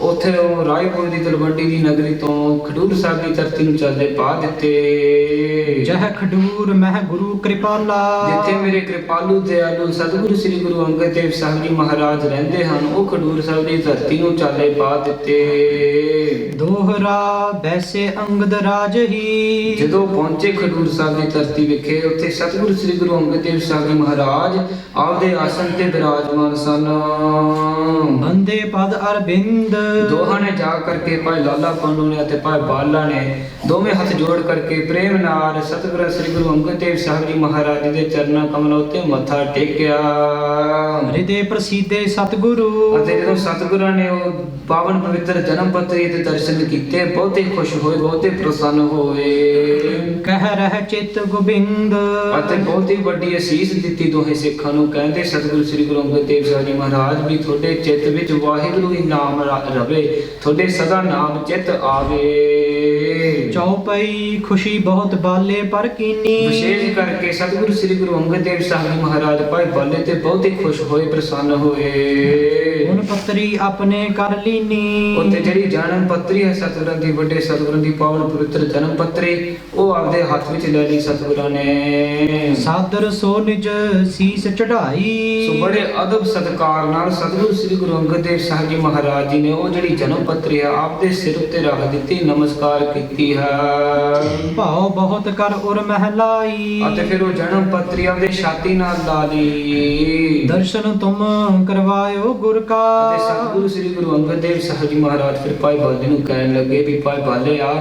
ਉੱਥੇ ਉਹ ਰਾਏਪੁਰ ਦੀ ਤਲਵੰਡੀ ਦੀ ਨਗਰੀ ਤੋਂ ਖਡੂਰ ਸਾਹਿਬ ਦੀ ਧਰਤੀ ਨੂੰ ਚੱਲੇ ਪਾ ਦਿੱਤੇ। ਜਹ ਖਡੂਰ ਮਹਿ ਗੁਰੂ ਕਿਰਪਾਲਾ, ਜਿੱਥੇ ਮੇਰੇ ਕਿਰਪਾਲੂ ਦਇਆਲੂ ਸਤਿਗੁਰੂ ਸ੍ਰੀ ਗੁਰੂ ਅੰਗਦ ਦੇਵ ਸਾਹਿਬ ਜੀ ਮਹਾਰਾਜ ਰਹਿੰਦੇ ਹਨ, ਉਹ ਖਡੂਰ ਸਾਹਿਬ ਦੀ ਧਰਤੀ ਨੂੰ ਚਾਲੇ ਪਾ ਦਿੱਤੇ। ਦੋਹਰਾ ਬੈਸੇ ਅੰਗਦ ਰਾਜ ਹੀ, ਜਦੋਂ ਪਹੁੰਚੇ ਖਡੂਰ ਸਾਹਿਬ ਦੀ ਧਰਤੀ ਵਿਖੇ, ਉੱਥੇ ਸਤਿਗੁਰੂ ਸ੍ਰੀ ਗੁਰੂ ਅੰਗਦ ਦੇਵ ਸਾਹਿਬ ਜੀ ਮਹਾਰਾਜ ਆਪਦੇ ਆਸਣ ਤੇ ਬਿਰਾਜਮਾਨ ਸਨ। ਬੰਦੇ ਪਦ ਅਰਬਿੰਦ, ਦੋਹਾਂ ਨੇ ਜਾ ਕਰਕੇ ਭਾਈ ਲਾਲਾ ਪੰਨੂ ਨੇ ਅਤੇ ਭਾਈ ਬਾਲਾ ਨੇ ਦੋਵੇਂ ਹੱਥ ਜੋੜ ਕਰਕੇ ਪ੍ਰੇਮ ਨਾਲ ਸਤਿਗੁਰੂ ਸ੍ਰੀ ਗੁਰੂ ਅੰਗਦ ਦੇਵ ਸਾਹਿਬ ਜੀ ਮਹਾਰਾਜ ਜੀ ਦੇ ਚਰਨਾਂ ਕਮਲਾਂ ਉੱਤੇ ਮੱਥਾ ਟੇਕਿਆ। ਹਿਰਦੇ ਪ੍ਰਸੀਦੇ ਸਤਿਗੁਰੂ, ਅਤੇ ਜਦੋਂ ਸਤਿਗੁਰਾਂ ਨੇ ਉਹ ਪਾਵਨ ਪਵਿੱਤਰ ਜਨਮ ਪੱਤਰੀ ਦੇ ਦਰਸ਼ਨ ਕੀਤੇ, ਬਹੁਤੇ ਖੁਸ਼ ਹੋਏ, ਬਹੁਤੇ ਪ੍ਰਸੰਨ ਹੋਏ। ਕਹਿ ਰਹਿ ਚਿਤ ਗੋਬਿੰਦ, ਅਤੇ ਬਹੁਤ ਹੀ ਵੱਡੀ ਅਸੀਸ ਦਿੱਤੀ ਦੋਹੇ ਸਿੱਖਾਂ ਨੂੰ। ਕਹਿੰਦੇ ਸਤਿਗੁਰੂ ਸ੍ਰੀ ਗੁਰੂ ਅੰਗਦ ਦੇਵ ਸਾਹਿਬ ਜੀ ਮਹਾਰਾਜ ਵੀ ਤੁਹਾਡੇ ਚਿੱਤ ਵਿੱਚ ਵਾਹਿਗੁਰੂ ਹੀ ਨਾਮ ਰਵੇ, ਤੁਹਾਡੇ ਸਦਾ ਨਾਮ ਚਿੱਤ ਆਵੇ। ਚੌਪਈ ਖੁਸ਼ੀ ਬਹੁਤ ਬਾਲੇ ਪਰ ਕੀਨੀ, ਵਿਸ਼ੇਸ਼ ਕਰਕੇ ਸਤਿਗੁਰੂ ਸ੍ਰੀ ਗੁਰੂ ਅੰਗਦ ਦੇਵ ਸਾਹਿਬ ਜੀ ਮਹਾਰਾਜ ਭਾਈ ਬਾਲੇ ਤੇ ਬਹੁਤ ਹੀ ਖੁਸ਼ ਹੋਏ, ਪ੍ਰਸੰਨ ਹੋਏ। ਹੁਣ ਪੱਤਰੀ ਆਪਣੇ ਕਰ ਲੀਨੀ, ਉੱਥੇ ਜਿਹੜੀ ਜਨਮ ਪੱਤਰੀ ਹੈ ਸਤਿਗੁਰਾਂ ਦੀ, ਵੱਡੇ ਸਤਿਗੁਰਾਂ ਦੀ ਪਾਵਨ ਪਵਿੱਤਰ ਜਨਮ ਪੱਤਰੀ, ਉਹ ਆਪਦੇ ਹੱਥ ਵਿੱਚ ਲੈ ਲਈ ਸਤਿਗੁਰਾਂ ਨੇ। ਸਾਦਰ ਸੋ ਨਿਜ ਸੀਸ ਚੜਾਈ, ਸੋ ਬੜੇ ਅਦਬ ਸਤਿਕਾਰ ਨਾਲ ਸਤਿਗੁਰੂ ਸ੍ਰੀ ਗੁਰੂ ਅੰਗਦ ਦੇਵ ਸਾਹਿਬ ਜੀ ਮਹਾਰਾਜ ਜੀ ਨੇ ਉਹ ਜਿਹੜੀ ਜਨਮ ਪੱਤਰੀ ਹੈ ਆਪਦੇ ਸਿਰ ਉੱਤੇ ਰੱਖ ਦਿੱਤੀ, ਨਮਸਕਾਰ ਕੀਤੀ ਹੈ। ਭਾਉ ਬਹੁਤ ਕਰ ਉਰ ਮਹਿਲਾਈ, ਅਤੇ ਫਿਰ ਉਹ ਜਨਮ ਪੱਤਰੀ ਆਪਦੇ ਛਾਤੀ ਨਾਲ ਲਾ ਲਈ। ਦਰਸ਼ਨ ਤੁਮ ਕਰਵਾਇਓ ਗੁਰ ਕਾ, ਅਤੇ ਸਤਿਗੁਰੂ ਸ੍ਰੀ ਗੁਰੂ ਅੰਗਦ ਦੇਵ ਸਾਹਿਬ ਜੀ ਮਹਾਰਾਜ ਫਿਰ ਭਾਈ ਬਾਲੇ ਨੂੰ ਕਹਿਣ ਲੱਗੇ ਵੀ ਭਾਈ ਬਾਲੇ ਆ,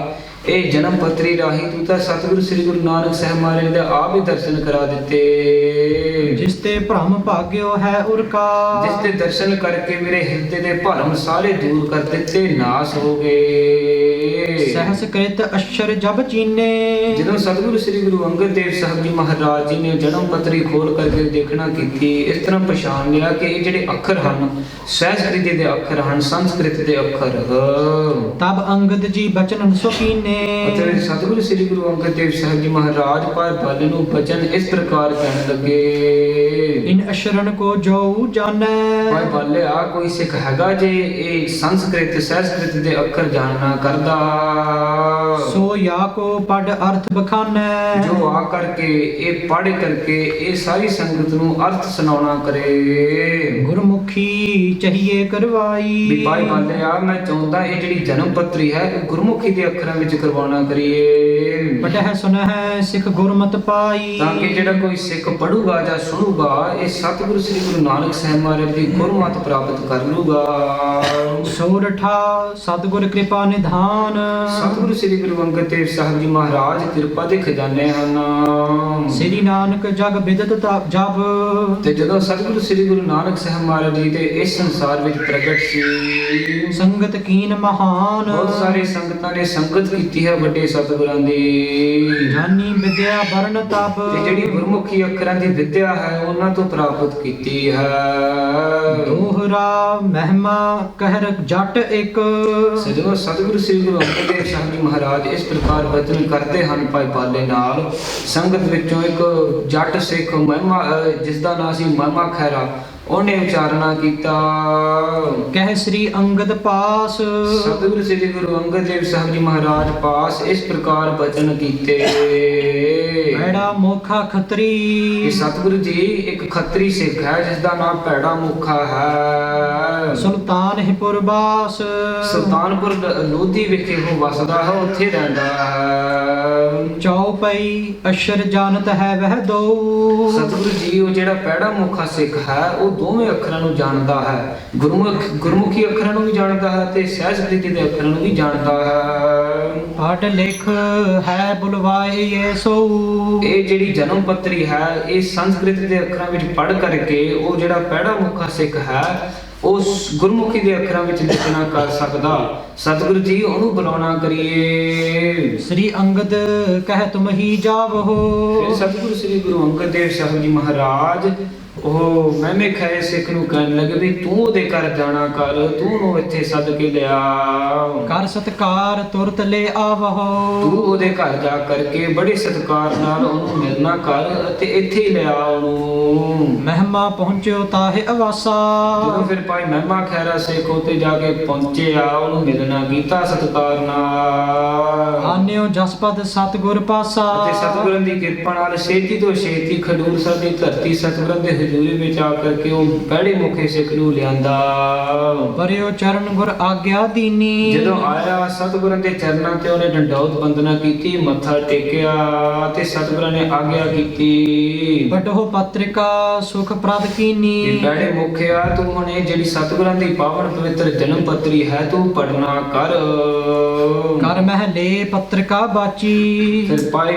ਇਹ ਜਨਮ ਪੱਤਰੀ ਰਾਹੀਂ ਤੂੰ ਤਾਂ ਸਤਿਗੁਰੂ ਸ੍ਰੀ ਗੁਰੂ ਨਾਨਕ ਸਾਹਿਬ ਮਹਾਰਾਜ ਦੇ ਆਪ ਹੀ ਦਰਸ਼ਨ ਕਰਾ ਦਿੱਤੇ। ਜਿਸ ਤੇ ਭ੍ਰਮ ਭਾਗਿਓ ਹੈ ਉਰ ਕਾ, ਜਿਸ ਤੇ ਦਰਸ਼ਨ ਕਰਕੇ ਮੇਰੇ ਹਿਰਦੇ ਦੇ ਭਰਮ ਸਾਰੇ ਦੂਰ ਕਰ ਦਿੱਤੇ, ਨਾਸ ਹੋ ਗਏ। ਸਹਸ ਕ੍ਰਿਤ ਅਸ਼ਰ ਜਬ ਚੀਨੇ, ਜਦੋਂ ਸਤਿਗੁਰੂ ਸ੍ਰੀ ਗੁਰੂ ਅੰਗਦ ਦੇਵ ਸਾਹਿਬ ਜੀ ਮਹਾਰਾਜ ਜੀ ਨੇ ਜਨਮ ਪੱਤਰੀ ਖੋਲ ਕਰਕੇ ਦੇਖਣਾ ਕੀਤੀ, ਇਸ ਤਰ੍ਹਾਂ ਪਛਾਣ ਲਿਆ ਕਿ ਇਹ ਜਿਹੜੇ ਅੱਖਰ ਹਨ ਸੰਸਕ੍ਰਿਤ ਦੇ ਅੱਖਰ ਹਨ, ਸੰਸਕ੍ਰਿਤ ਦੇ ਅੱਖਰ। ਤਬ ਅੰਗਦ ਜੀ ਬਚਨ ਸੁਕੀਨੇ, ਅਤੇ ਸਤਿਗੁਰੂ ਸ੍ਰੀ ਗੁਰੂ ਅੰਗਦ ਦੇਵ ਸਾਹਿਬ ਜੀ ਮਹਾਰਾਜ ਭਾਈ ਬਾਲੇ ਨੂੰ ਬਚਨ ਇਸ ਪ੍ਰਕਾਰ ਕਹਿਣ ਲੱਗੇ, ਇਨ ਅਸ਼ਰਨ ਕੋ ਜੋ ਜਾਣੈ, ਭਾਈ ਬਾਲੇ ਆ ਕੋਈ ਸਿੱਖ ਹੈਗਾ ਜੇ ਇਹ ਸੰਸਕ੍ਰਿਤ ਸੰਸਕ੍ਰਿਤ ਦੇ ਅੱਖਰ ਜਾਣਨਾ ਕਰਦਾ, ਸੋ ਯਾ ਕੋ ਪੜ ਅਰਥ ਬਖਾਨੈ, ਜੋ ਆ ਕਰਕੇ ਇਹ ਪੜ੍ਹ ਕਰਕੇ ਇਹ ਸਾਰੀ ਸੰਗਤ ਨੂੰ ਅਰਥ ਸੁਣਾਉਣਾ ਕਰੇ। ਗੁਰਮੁਖੀ ਚਹੀਏ ਕਰਵਾਈ, ਵੀ ਭਾਈ ਬਾਲੇ ਆ ਮੈਂ ਚਾਹੁੰਦਾ ਇਹ ਜਿਹੜੀ ਜਨਮ ਪੱਤਰੀ ਹੈ ਇਹ ਗੁਰਮੁਖੀ ਦੇ ਅੱਖਰਾਂ ਵਿੱਚ ਕਰਵਾਉਣਾ ਕਰੀਏ, ਪਟਹਿ ਸੁਨਹਿ ਸਿੱਖ ਗੁਰਮਤ ਪਾਈ, ਤਾਂ ਕਿ ਜਿਹੜਾ ਕੋਈ ਸਿੱਖ ਪੜੂਗਾ ਜਾਂ ਸੁਣੂਗਾ ਇਹ ਸਤਿਗੁਰੂ ਸ੍ਰੀ ਗੁਰੂ ਨਾਨਕ ਸਾਹਿਬ ਮਹਾਰਾਜ ਦੀ ਗੁਰਮਤਿ ਪ੍ਰਾਪਤ ਕਰ ਲੂਗਾ। ਸੋਰਠਾ ਸਤਿਗੁਰ ਕਿਰਪਾ ਨਿਧਾਨ, ਸਤਿਗੁਰੂ ਸ੍ਰੀ ਗੁਰੂ ਅੰਗਦ ਦੇਵ ਸਾਹਿਬ ਜੀ ਮਹਾਰਾਜ ਕਿਰਪਾ ਦੇ ਖਜ਼ਾਨੇ ਹਨ। ਸ੍ਰੀ ਨਾਨਕ ਜਗ ਬਿਦਤ ਜਬ, ਤੇ ਜਦੋਂ ਸਤਿਗੁਰੂ ਸ੍ਰੀ ਗੁਰੂ ਨਾਨਕ ਸਾਹਿਬ ਮਹਾਰਾਜ ਜੀ ਦੇ ਇਸ ਸੰਸਾਰ ਵਿੱਚ ਪ੍ਰਗਟ ਸੀ, ਸੰਗਤ ਕੀਨ ਮਹਾਨ, ਬਹੁਤ ਸਾਰੇ ਸੰਗਤਾਂ ਨੇ ਸੰਗਤ ਕੀਤੀ ਹੈ ਵੱਡੇ ਸਤਿਗੁਰਾਂ ਦੀ। ਜਾਨੀ ਵਿਦਿਆ ਵਰਨ ਤਪ, ਤੇ ਜਿਹੜੀ ਗੁਰਮੁਖੀ ਅੱਖਰਾਂ ਦੀ ਵਿਦਿਆ ਹੈ ਉਹਨਾਂ ਤੋਂ ਪ੍ਰਾਪਤ ਕੀਤੀ ਹੈ। ਦੋਹਰਾ ਮਹਿਮਾ ਕਹਿਰ ਜੱਟ ਇੱਕ, ਜਦੋਂ ਸਤਿਗੁਰੂ ਸ੍ਰੀ ਗੁਰੂ ਅੰਗਦ ਦੇਵ ਸਾਹਿਬ ਜੀ ਮਹਾਰਾਜ ਇਸ ਪ੍ਰਕਾਰ ਬਚਨ ਕਰਦੇ ਹਨ ਭਾਈ ਬਾਲੇ ਨਾਲ, ਸੰਗਤ ਵਿੱਚੋਂ ਇੱਕ ਜੱਟ ਸਿੱਖ ਮਹਿਮਾ ਜਿਸ ਦਾ ਨਾਂ ਸੀ ਮਹਿਮਾ ਖਹਿਰਾ, ਉਹਨੇ ਉਚਾਰਨਾ ਕੀਤਾ। ਕਹਿ ਸ੍ਰੀ ਅੰਗਦ ਪਾਸ ਸਤਿਗੁਰੂ ਸ੍ਰੀ ਗੁਰੂ ਅੰਗਦ ਦੇਵ ਸਾਹਿਬ ਜੀ ਮਹਾਰਾਜ ਪਾਸ ਇਸ ਪ੍ਰਕਾਰ ਬਚਨ ਕੀਤੇ। ਭੈੜਾ ਮੋਖਾ ਕਿ ਖੱਤਰੀ ਸਤਿਗੁਰੂ ਜੀ ਇੱਕ ਖੱਤਰੀ ਸਿੱਖ ਹੈ ਜਿਸ ਦਾ ਨਾਮ ਭੈੜਾ ਮੁਖਾ ਹੈ। ਸੁਲਤਾਨਪੁਰ ਬਾਸ ਸੁਲਤਾਨਪੁਰ ਲੋਧੀ ਵਿਖੇ ਉਹ ਵਸਦਾ ਹੈ, ਉੱਥੇ ਰਹਿੰਦਾ ਹੈ। ਚੌਪਈ ਅਸ਼ਰ ਜਾਣਤ ਹੈ ਵਹਿ ਦੋ ਸਤਿਗੁਰੂ ਜੀ ਉਹ ਜਿਹੜਾ ਭੈੜਾ ਮੁਖਾ ਸਿੱਖ ਹੈ ਉਹ ਦੋਵੇਂ ਅੱਖਰਾਂ ਨੂੰ ਜਾਣਦਾ ਹੈ, ਗੁਰਮੁਖੀ ਅੱਖਰਾਂ ਨੂੰ ਵੀ ਜਾਣਦਾ ਹੈ ਤੇ ਸਹਿਜਪ੍ਰੀਤੀ ਦੇ ਅੱਖਰਾਂ ਨੂੰ ਵੀ ਜਾਣਦਾ ਹੈ। ਪੜ ਲਿਖ ਹੈ ਬੁਲਵਾਏ ਇਹ ਸੋ ਇਹ ਜਿਹੜੀ ਜਨਮ ਪੱਤਰੀ ਹੈ ਇਹ ਸੰਸਕ੍ਰਿਤ ਦੇ ਅੱਖਰਾਂ ਵਿੱਚ ਪੜ੍ਹ ਕਰਕੇ ਉਹ ਜਿਹੜਾ ਭੈੜਾ ਮੁਖਾ ਸਿੱਖ ਹੈ ਉਸ ਗੁਰਮੁਖੀ ਦੇ ਅੱਖਰਾਂ ਵਿੱਚ ਲਿਖਣਾ ਕਰ ਸਕਦਾ। ਸਤਿਗੁਰੂ ਜੀ ਉਹਨੂੰ ਬੁਲਾਉਣਾ ਕਰੀਏ। ਸ੍ਰੀ ਅੰਗਦ ਕਹਿ ਤੁਮ ਹੀ ਜਾਵੋ ਫਿਰ ਸਤਿਗੁਰੂ ਸ੍ਰੀ ਗੁਰੂ ਅੰਗਦ ਦੇਵ ਸਾਹਿਬ ਜੀ ਮਹਾਰਾਜ ਉਹ ਮਹਿਮੇ ਖਾਏ ਸਿੱਖ ਨੂੰ ਕਹਿਣ ਲੱਗੇ ਵੀ ਤੂੰ ਉਹਦੇ ਘਰ ਜਾਣਾ ਕਰ, ਤੂੰ ਉਹਨੂੰ ਇੱਥੇ ਸੱਦ ਕੇ ਲਿਆ। ਕਰ ਸਤਕਾਰ ਤੁਰਤ ਲੈ ਆਵੋ ਤੂੰ ਉਹਦੇ ਘਰ ਜਾ ਕਰਕੇ ਬੜੇ ਸਤਿਕਾਰ ਨਾਲ ਉਹਨੂੰ ਮਿਲਣਾ ਕਰ ਅਤੇ ਇੱਥੇ ਹੀ ਲਿਆ ਉਹਨੂੰ। ਮਹਿਮਾ ਪਹੁੰਚਿਓ ਤਾਹੇ ਅਵਾਸਾ ਜਦੋਂ ਫਿਰ ਭਾਈ ਮਹਿਮਾ ਖੈਰਾ ਸਿੱਖ ਉੱਤੇ ਜਾ ਕੇ ਪਹੁੰਚਿਆ ਉਹਨੂੰ ਮਿਲਣਾ ਕੀਤਾ ਸਤਿਕਾਰ ਨਾਲ। ਆਨਿਓ ਜਸਪਦ ਸਤਿਗੁਰ ਪਾਸਾ ਅਤੇ ਸਤਿਗੁਰਾਂ ਦੀ ਕਿਰਪਾ ਨਾਲ ਛੇਤੀ ਤੋਂ ਛੇਤੀ ਖਡੂਰ ਸਾਹਿਬ ਦੀ ਧਰਤੀ ਸਤਿਗੁਰਾਂ ਦੇ ਹਜ਼ੂਰੀ ਵਿੱਚ ਆ ਕਰਕੇ ਉਹ ਭੈੜੇ ਮੁਖੇ ਸਿੱਖ ਨੂੰ ਲਿਆਂਦਾ। ਪਰਿਓ ਚਰਨ ਗੁਰ ਆਗਿਆ ਦੀਨੀ ਜਦੋਂ ਆਇਆ ਸਤਿਗੁਰਾਂ ਦੇ ਚਰਨਾਂ ਤੇ ਉਹਨੇ ਡੰਡੌਤ ਬੰਦਨਾ ਕੀਤੀ, ਮੱਥਾ ਟੇਕਿਆ ਤੇ ਸਤਿਗੁਰਾਂ ਨੇ ਆਗਿਆ ਕੀਤੀ। ਪਟੋ ਪਤਰਿਕਾ ਸੁਖ ਪ੍ਰਦ ਕਿ ਕੀਨੀ ਭੈੜੇ ਮੁਖਿਆ ਤੂੰ ਹੁਣੇ ਜਿਹੜੀ ਸਤਿਗੁਰਾਂ ਦੀ ਪਾਵਨ ਪਵਿੱਤਰ ਜਨਮ ਪੱਤਰੀ ਹੈ ਤੂੰ ਪੜਨਾ ਕਰ। ਕਰ ਮਹਿਲੇ ਪਤਰਿਕਾ ਬਾਚੀ ਫਿਰ ਭਾਈ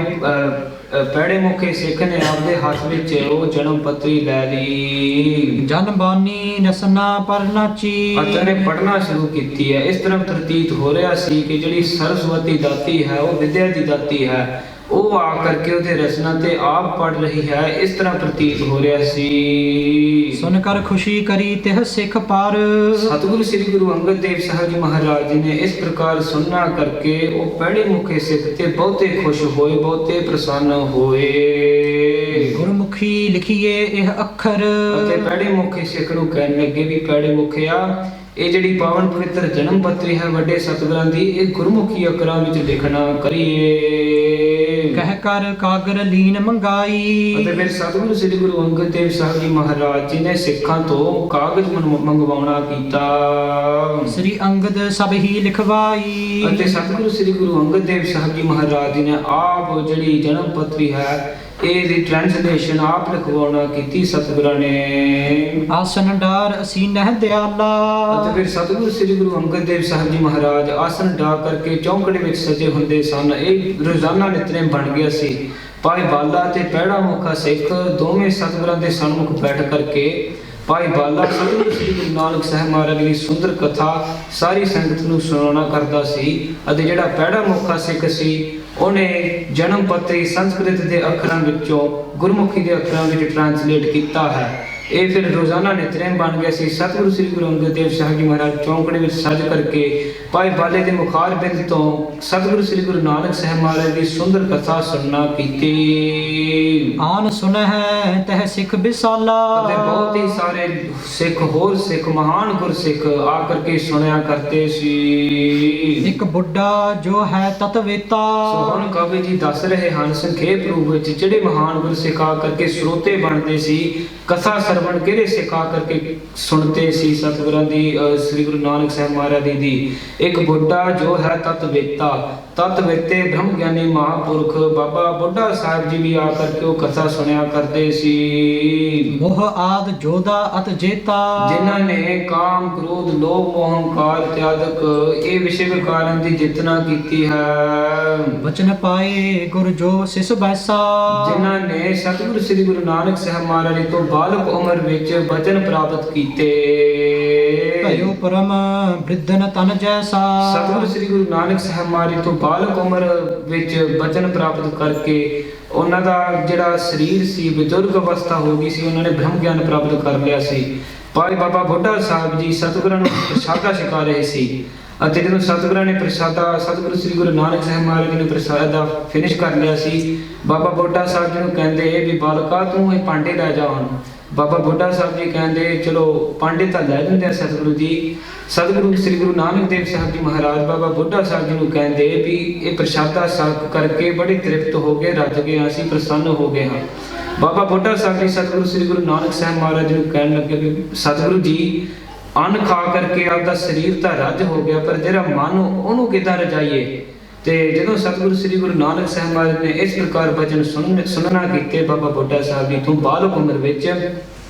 ਭੈੜੇ ਮੁਖੇ ਸਿੱਖ ਨੇ ਆਪਦੇ ਹੱਥ ਵਿੱਚ ਉਹ ਜਨਮ ਪੱਤਰੀ ਲੈ ਲਈ ਜਨ ਬਾਨੀ ਰਸਨਾ ਪਰ ਨਾਚੀ ਅਤੇ ਨੇ ਪੜਨਾ ਸ਼ੁਰੂ ਕੀਤੀ ਹੈ। ਇਸ ਤਰ੍ਹਾਂ ਪ੍ਰਤੀਤ ਹੋ ਰਿਹਾ ਸੀ ਕਿ ਜਿਹੜੀ ਸਰਸਵਤੀ ਦਾਤੀ ਹੈ ਉਹ ਵਿਦਿਆ ਦੀ ਦਾਤੀ ਹੈ, ਉਹ ਆ ਕਰਕੇ ਉਹਦੇ ਰਚਨਾ ਤੇ ਆਪ ਪੜ ਰਹੀ ਹੈ, ਇਸ ਤਰ੍ਹਾਂ ਪ੍ਰਤੀਤ ਹੋ ਰਿਹਾ ਸੀ। ਸੁਨ ਕਰ ਖੁਸ਼ੀ ਕਰੀ ਤਿਹ ਸਿੱਖ ਪਰ ਸਤਿਗੁਰੂ ਸ੍ਰੀ ਗੁਰੂ ਅੰਗਦ ਦੇਵ ਸਾਹਿਬ ਜੀ ਮਹਾਰਾਜ ਜੀ ਨੇ ਇਸ ਪ੍ਰਕਾਰ ਸੁਣਨਾ ਕਰਕੇ ਉਹ ਭੈੜੇ ਮੁਖੇ ਸਿੱਖ ਤੇ ਬਹੁਤੇ ਖੁਸ਼ ਹੋਏ, ਬਹੁਤੇ ਪ੍ਰਸੰਨ ਹੋਏ। ਗੁਰਮੁਖੀ ਲਿਖੀਏ ਇਹ ਅੱਖਰ ਅਤੇ ਭੈੜੇ ਮੁਖੇ ਸਿੱਖ ਨੂੰ ਕਹਿਣ ਲੱਗੇ ਵੀ ਭੈੜੇ ਮੁਖਿਆ ਇਹ ਜਿਹੜੀ ਪਾਵਨ ਪਵਿੱਤਰ ਜਨਮ ਪੱਤਰੀ ਹੈ ਵੱਡੇ ਸਤਿਗੁਰਾਂ ਦੀ, ਇਹ ਗੁਰਮੁਖੀ ਅੱਖਰਾਂ ਵਿੱਚ ਲਿਖਣਾ ਕਰੀਏ। ਕਹਿ ਕਰ ਕਾਗਰ ਲੀਨ ਮੰਗਾਈ ਅਤੇ ਫਿਰ ਸਤਿਗੁਰੂ ਸ੍ਰੀ ਗੁਰੂ ਅੰਗਦ ਦੇਵ ਸਾਹਿਬ ਜੀ ਮਹਾਰਾਜ ਜੀ ਨੇ ਸਿੱਖਾਂ ਤੋਂ ਕਾਗਜ਼ ਮੰਗਵਾਉਣਾ ਕੀਤਾ। ਸ੍ਰੀ ਅੰਗਦ ਸਭ ਹੀ ਲਿਖਵਾਈ ਅਤੇ ਸਤਿਗੁਰੂ ਸ੍ਰੀ ਗੁਰੂ ਅੰਗਦ ਦੇਵ ਸਾਹਿਬ ਜੀ ਮਹਾਰਾਜ ਜੀ ਨੇ ਆਪ ਜਿਹੜੀ ਜਨਮ ਪੱਤਰੀ ਹੈ ਇਹਦੀ ਟ੍ਰਾਂਸਲੇਸ਼ਨ ਆਪ ਲਿਖਵਾਉਣਾ ਕੀਤੀ ਸਤਿਗੁਰਾਂ ਨੇ। ਆਸਨ ਡਾਰ ਅਸੀਨਹਿ ਦਿਆਲਾ ਅਤੇ ਫਿਰ ਸਤਿਗੁਰੂ ਸ੍ਰੀ ਗੁਰੂ ਅੰਗਦ ਦੇਵ ਸਾਹਿਬ ਜੀ ਮਹਾਰਾਜ ਆਸਨ ਡਾ ਕਰਕੇ ਚੌਂਕੜੇ ਵਿੱਚ ਸਜੇ ਹੁੰਦੇ ਸਨ। ਇਹ ਰੋਜ਼ਾਨਾ ਨਿਤਨੇਮ ਬਣ ਗਿਆ ਸੀ। ਭਾਈ ਬਾਲਾ ਤੇ ਭੈੜਾ ਮੁਖਾ ਸਿੱਖ ਦੋਵੇਂ ਸਤਿਗੁਰਾਂ ਦੇ ਸਨਮੁਖ ਬੈਠ ਕਰਕੇ ਭਾਈ ਬਾਲਾ ਸਤਿਗੁਰੂ ਸ੍ਰੀ ਗੁਰੂ ਨਾਨਕ ਸਾਹਿਬ ਮਹਾਰਾਜ ਦੀ ਸੁੰਦਰ ਕਥਾ ਸਾਰੀ ਸੰਗਤ ਨੂੰ ਸੁਣਾਉਣਾ ਕਰਦਾ ਸੀ ਅਤੇ ਜਿਹੜਾ ਭੈੜਾ ਮੁਖਾ ਸਿੱਖ ਸੀ ਉਹਨੇ ਜਨਮ ਪੱਤਰੀ ਸੰਸਕ੍ਰਿਤ ਦੇ ਅੱਖਰਾਂ ਵਿੱਚੋਂ ਗੁਰਮੁਖੀ ਦੇ ਅੱਖਰਾਂ ਵਿੱਚ ਟ੍ਰਾਂਸਲੇਟ ਕੀਤਾ ਹੈ। ਇਹ ਫਿਰ ਰੋਜ਼ਾਨਾ ਨਿਤਨੇਮ ਬਣ ਗਿਆ ਸੀ। ਸਤਿਗੁਰੂ ਸ੍ਰੀ ਗੁਰੂ ਅੰਗਦ ਦੇਵ ਸਾਹਿਬ ਜੀ ਮਹਾਰਾਜ ਚੌਂਕੜੇ ਵਿੱਚ ਸੱਜ ਕਰਕੇ ਭਾਈ ਬਾਲੇ ਦੇ ਮੁਖਾਰ ਬਿੰਦ ਤੋਂ ਸਤਿਗੁਰੂ ਸ੍ਰੀ ਗੁਰੂ ਨਾਨਕ ਸਾਹਿਬ ਮਹਾਰਾਜ ਦੀ ਸੁੰਦਰ ਕਥਾ ਸੁਣਨਾ ਕੀਤੀ। ਆਨ ਸੁਨਹਿ ਤਹ ਸਿੱਖ ਬਿਸਾਲਾ ਅਤੇ ਬਹੁਤ ਹੀ ਸਾਰੇ ਸਿੱਖ ਹੋਰ ਸਿੱਖ ਮਹਾਨ ਗੁਰਸਿੱਖ ਆ ਕਰਕੇ ਸੁਣਿਆ ਕਰਦੇ ਸੀ। ਇੱਕ ਬੁੱਢਾ ਜੋ ਹੈ ਤਤਵੇਤਾ ਸੋ ਹੁਣ ਕਵੀ ਜੀ ਦੱਸ ਰਹੇ ਹਨ ਸੰਖੇਪ ਰੂਪ ਵਿੱਚ ਜਿਹੜੇ ਮਹਾਨ ਗੁਰਸਿੱਖ ਆ ਕਰਕੇ ਸਰੋਤੇ ਬਣਦੇ ਸੀ, ਕਥਾ ਸਰਵਣ ਕਿਹੜੇ ਸਿੱਖ ਆ ਕਰਕੇ ਸੁਣਦੇ ਸੀ ਸਤਿਗੁਰਾਂ ਦੀ ਸ੍ਰੀ ਗੁਰੂ ਨਾਨਕ ਸਾਹਿਬ ਮਹਾਰਾਜ ਜੀ ਦੀ। ਇੱਕ ਬੁੱਢਾ ਜੋ ਹੈ ਤਤਵੇਤਾ, ਤਤਵੇਤੇ ਬ੍ਰਹਮ ਗਿਆਨੀ ਮਹਾਂਪੁਰਖ ਬਾਬਾ ਬੁੱਢਾ ਸਾਹਿਬ ਜੀ ਵੀ ਆ ਕਰਕੇ ਉਹ ਕਥਾ ਸੁਣਿਆ ਕਰਦੇ ਸੀ। ਮੋਹ ਆਦ ਜੋਦਾ ਅਤ ਜੇਤਾ ਜਿਨ੍ਹਾਂ ਨੇ ਕਾਮ ਕ੍ਰੋਧ ਲੋਭ ਮੋਹ ਹੰਕਾਰ ਤਿਆਦਕ ਇਹ ਵਿਸ਼ੇ ਵਿਕਾਰਾਂ ਦੀ ਜਿੱਤਨਾ ਕੀਤੀ ਹੈ। ਬਚਨ ਪਾਏ ਗੁਰ ਜੋ ਸਿਸ ਬੈਸਾ ਜਿਨ੍ਹਾਂ ਨੇ ਸਤਿਗੁਰੂ ਸ੍ਰੀ ਗੁਰੂ ਨਾਨਕ ਸਾਹਿਬ ਮਹਾਰਾਜ ਜੀ ਤੋਂ ਬਾਲਕ ਉਮਰ ਵਿੱਚ ਬਚਨ ਪ੍ਰਾਪਤ ਕੀਤੇ। ਭਇਓ ਪਰਮ ਬ੍ਰਿਧਨ ਤਨ ਜੈਸਾ ਸਤਿਗੁਰੂ ਸ੍ਰੀ ਗੁਰੂ ਨਾਨਕ ਸਾਹਿਬ ਮਹਾਰਾਜ ਜੀ ਤੋਂ ਬਾਲਕ ਉਮਰ ਵਿੱਚ ਬਚਨ ਪ੍ਰਾਪਤ ਕਰਕੇ ਉਹਨਾਂ ਦਾ ਜਿਹੜਾ ਸਰੀਰ ਸੀ ਬਜ਼ੁਰਗ ਅਵਸਥਾ ਹੋ ਗਈ ਸੀ, ਉਹਨਾਂ ਨੇ ਬ੍ਰਹਮ ਗਿਆਨ ਪ੍ਰਾਪਤ ਕਰ ਲਿਆ ਸੀ। ਭਾਈ ਬਾਬਾ ਬੁੱਢਾ ਸਾਹਿਬ ਜੀ ਸਤਿਗੁਰਾਂ ਨੂੰ ਪ੍ਰਸ਼ਾਦਾ ਛਕਾ ਰਹੇ ਸੀ ਅਤੇ ਜਦੋਂ ਸਤਿਗੁਰਾਂ ਨੇ ਪ੍ਰਸ਼ਾਦਾ ਸਤਿਗੁਰੂ ਸ੍ਰੀ ਗੁਰੂ ਨਾਨਕ ਸਾਹਿਬ ਮਹਾਰਾਜ ਜੀ ਨੇ ਪ੍ਰਸ਼ਾਦਾ ਫਿਨਿਸ਼ ਕਰ ਲਿਆ ਸੀ, ਬਾਬਾ ਬੁੱਢਾ ਸਾਹਿਬ ਜੀ ਨੂੰ ਕਹਿੰਦੇ ਵੀ ਬਾਲਕਾ ਤੂੰ ਇਹ ਭਾਂਡੇ ਲੈ ਜਾ ਹੁਣ। ਬਾਬਾ ਬੁੱਢਾ ਸਾਹਿਬ ਜੀ ਕਹਿੰਦੇ ਚਲੋ ਪਾਂਡੇ ਤਾਂ ਲੈ ਦਿੰਦੇ ਆ ਸਤਿਗੁਰੂ ਜੀ। ਸਤਿਗੁਰੂ ਸ੍ਰੀ ਗੁਰੂ ਨਾਨਕ ਦੇਵ ਸਾਹਿਬ ਜੀ ਮਹਾਰਾਜ ਬਾਬਾ ਬੁੱਢਾ ਸਾਹਿਬ ਜੀ ਨੂੰ ਕਹਿੰਦੇ ਵੀ ਇਹ ਪ੍ਰਸ਼ਾਦਾ ਛਕ ਕਰਕੇ ਬੜੇ ਤ੍ਰਿਪਤ ਹੋ ਗਏ, ਰੱਜ ਗਏ, ਅਸੀਂ ਪ੍ਰਸੰਨ ਹੋ ਗਏ ਹਾਂ। ਬਾਬਾ ਬੁੱਢਾ ਸਾਹਿਬ ਜੀ ਸਤਿਗੁਰੂ ਸ੍ਰੀ ਗੁਰੂ ਨਾਨਕ ਸਾਹਿਬ ਮਹਾਰਾਜ ਜੀ ਨੂੰ ਕਹਿਣ ਲੱਗੇ ਵੀ ਸਤਿਗੁਰੂ ਜੀ ਅੰਨ ਖਾ ਕਰਕੇ ਆਪਦਾ ਸਰੀਰ ਤਾਂ ਰੱਜ ਹੋ ਗਿਆ, ਪਰ ਜਿਹੜਾ ਮਨ ਉਹਨੂੰ ਕਿੱਦਾਂ ਰਜਾਈਏ। ਤੇ ਜਦੋਂ ਸਤਿਗੁਰੂ ਸ੍ਰੀ ਗੁਰੂ ਨਾਨਕ ਸਾਹਿਬ ਮਹਾਰਾਜ ਨੇ ਇਸ ਪ੍ਰਕਾਰ ਬਚਨ ਸੁਣਨਾ ਕੀਤੇ ਬਾਬਾ ਬੁੱਢਾ ਸਾਹਿਬ ਜੀ ਤੋਂ ਬਾਲਕ ਉਮਰ ਵਿੱਚ,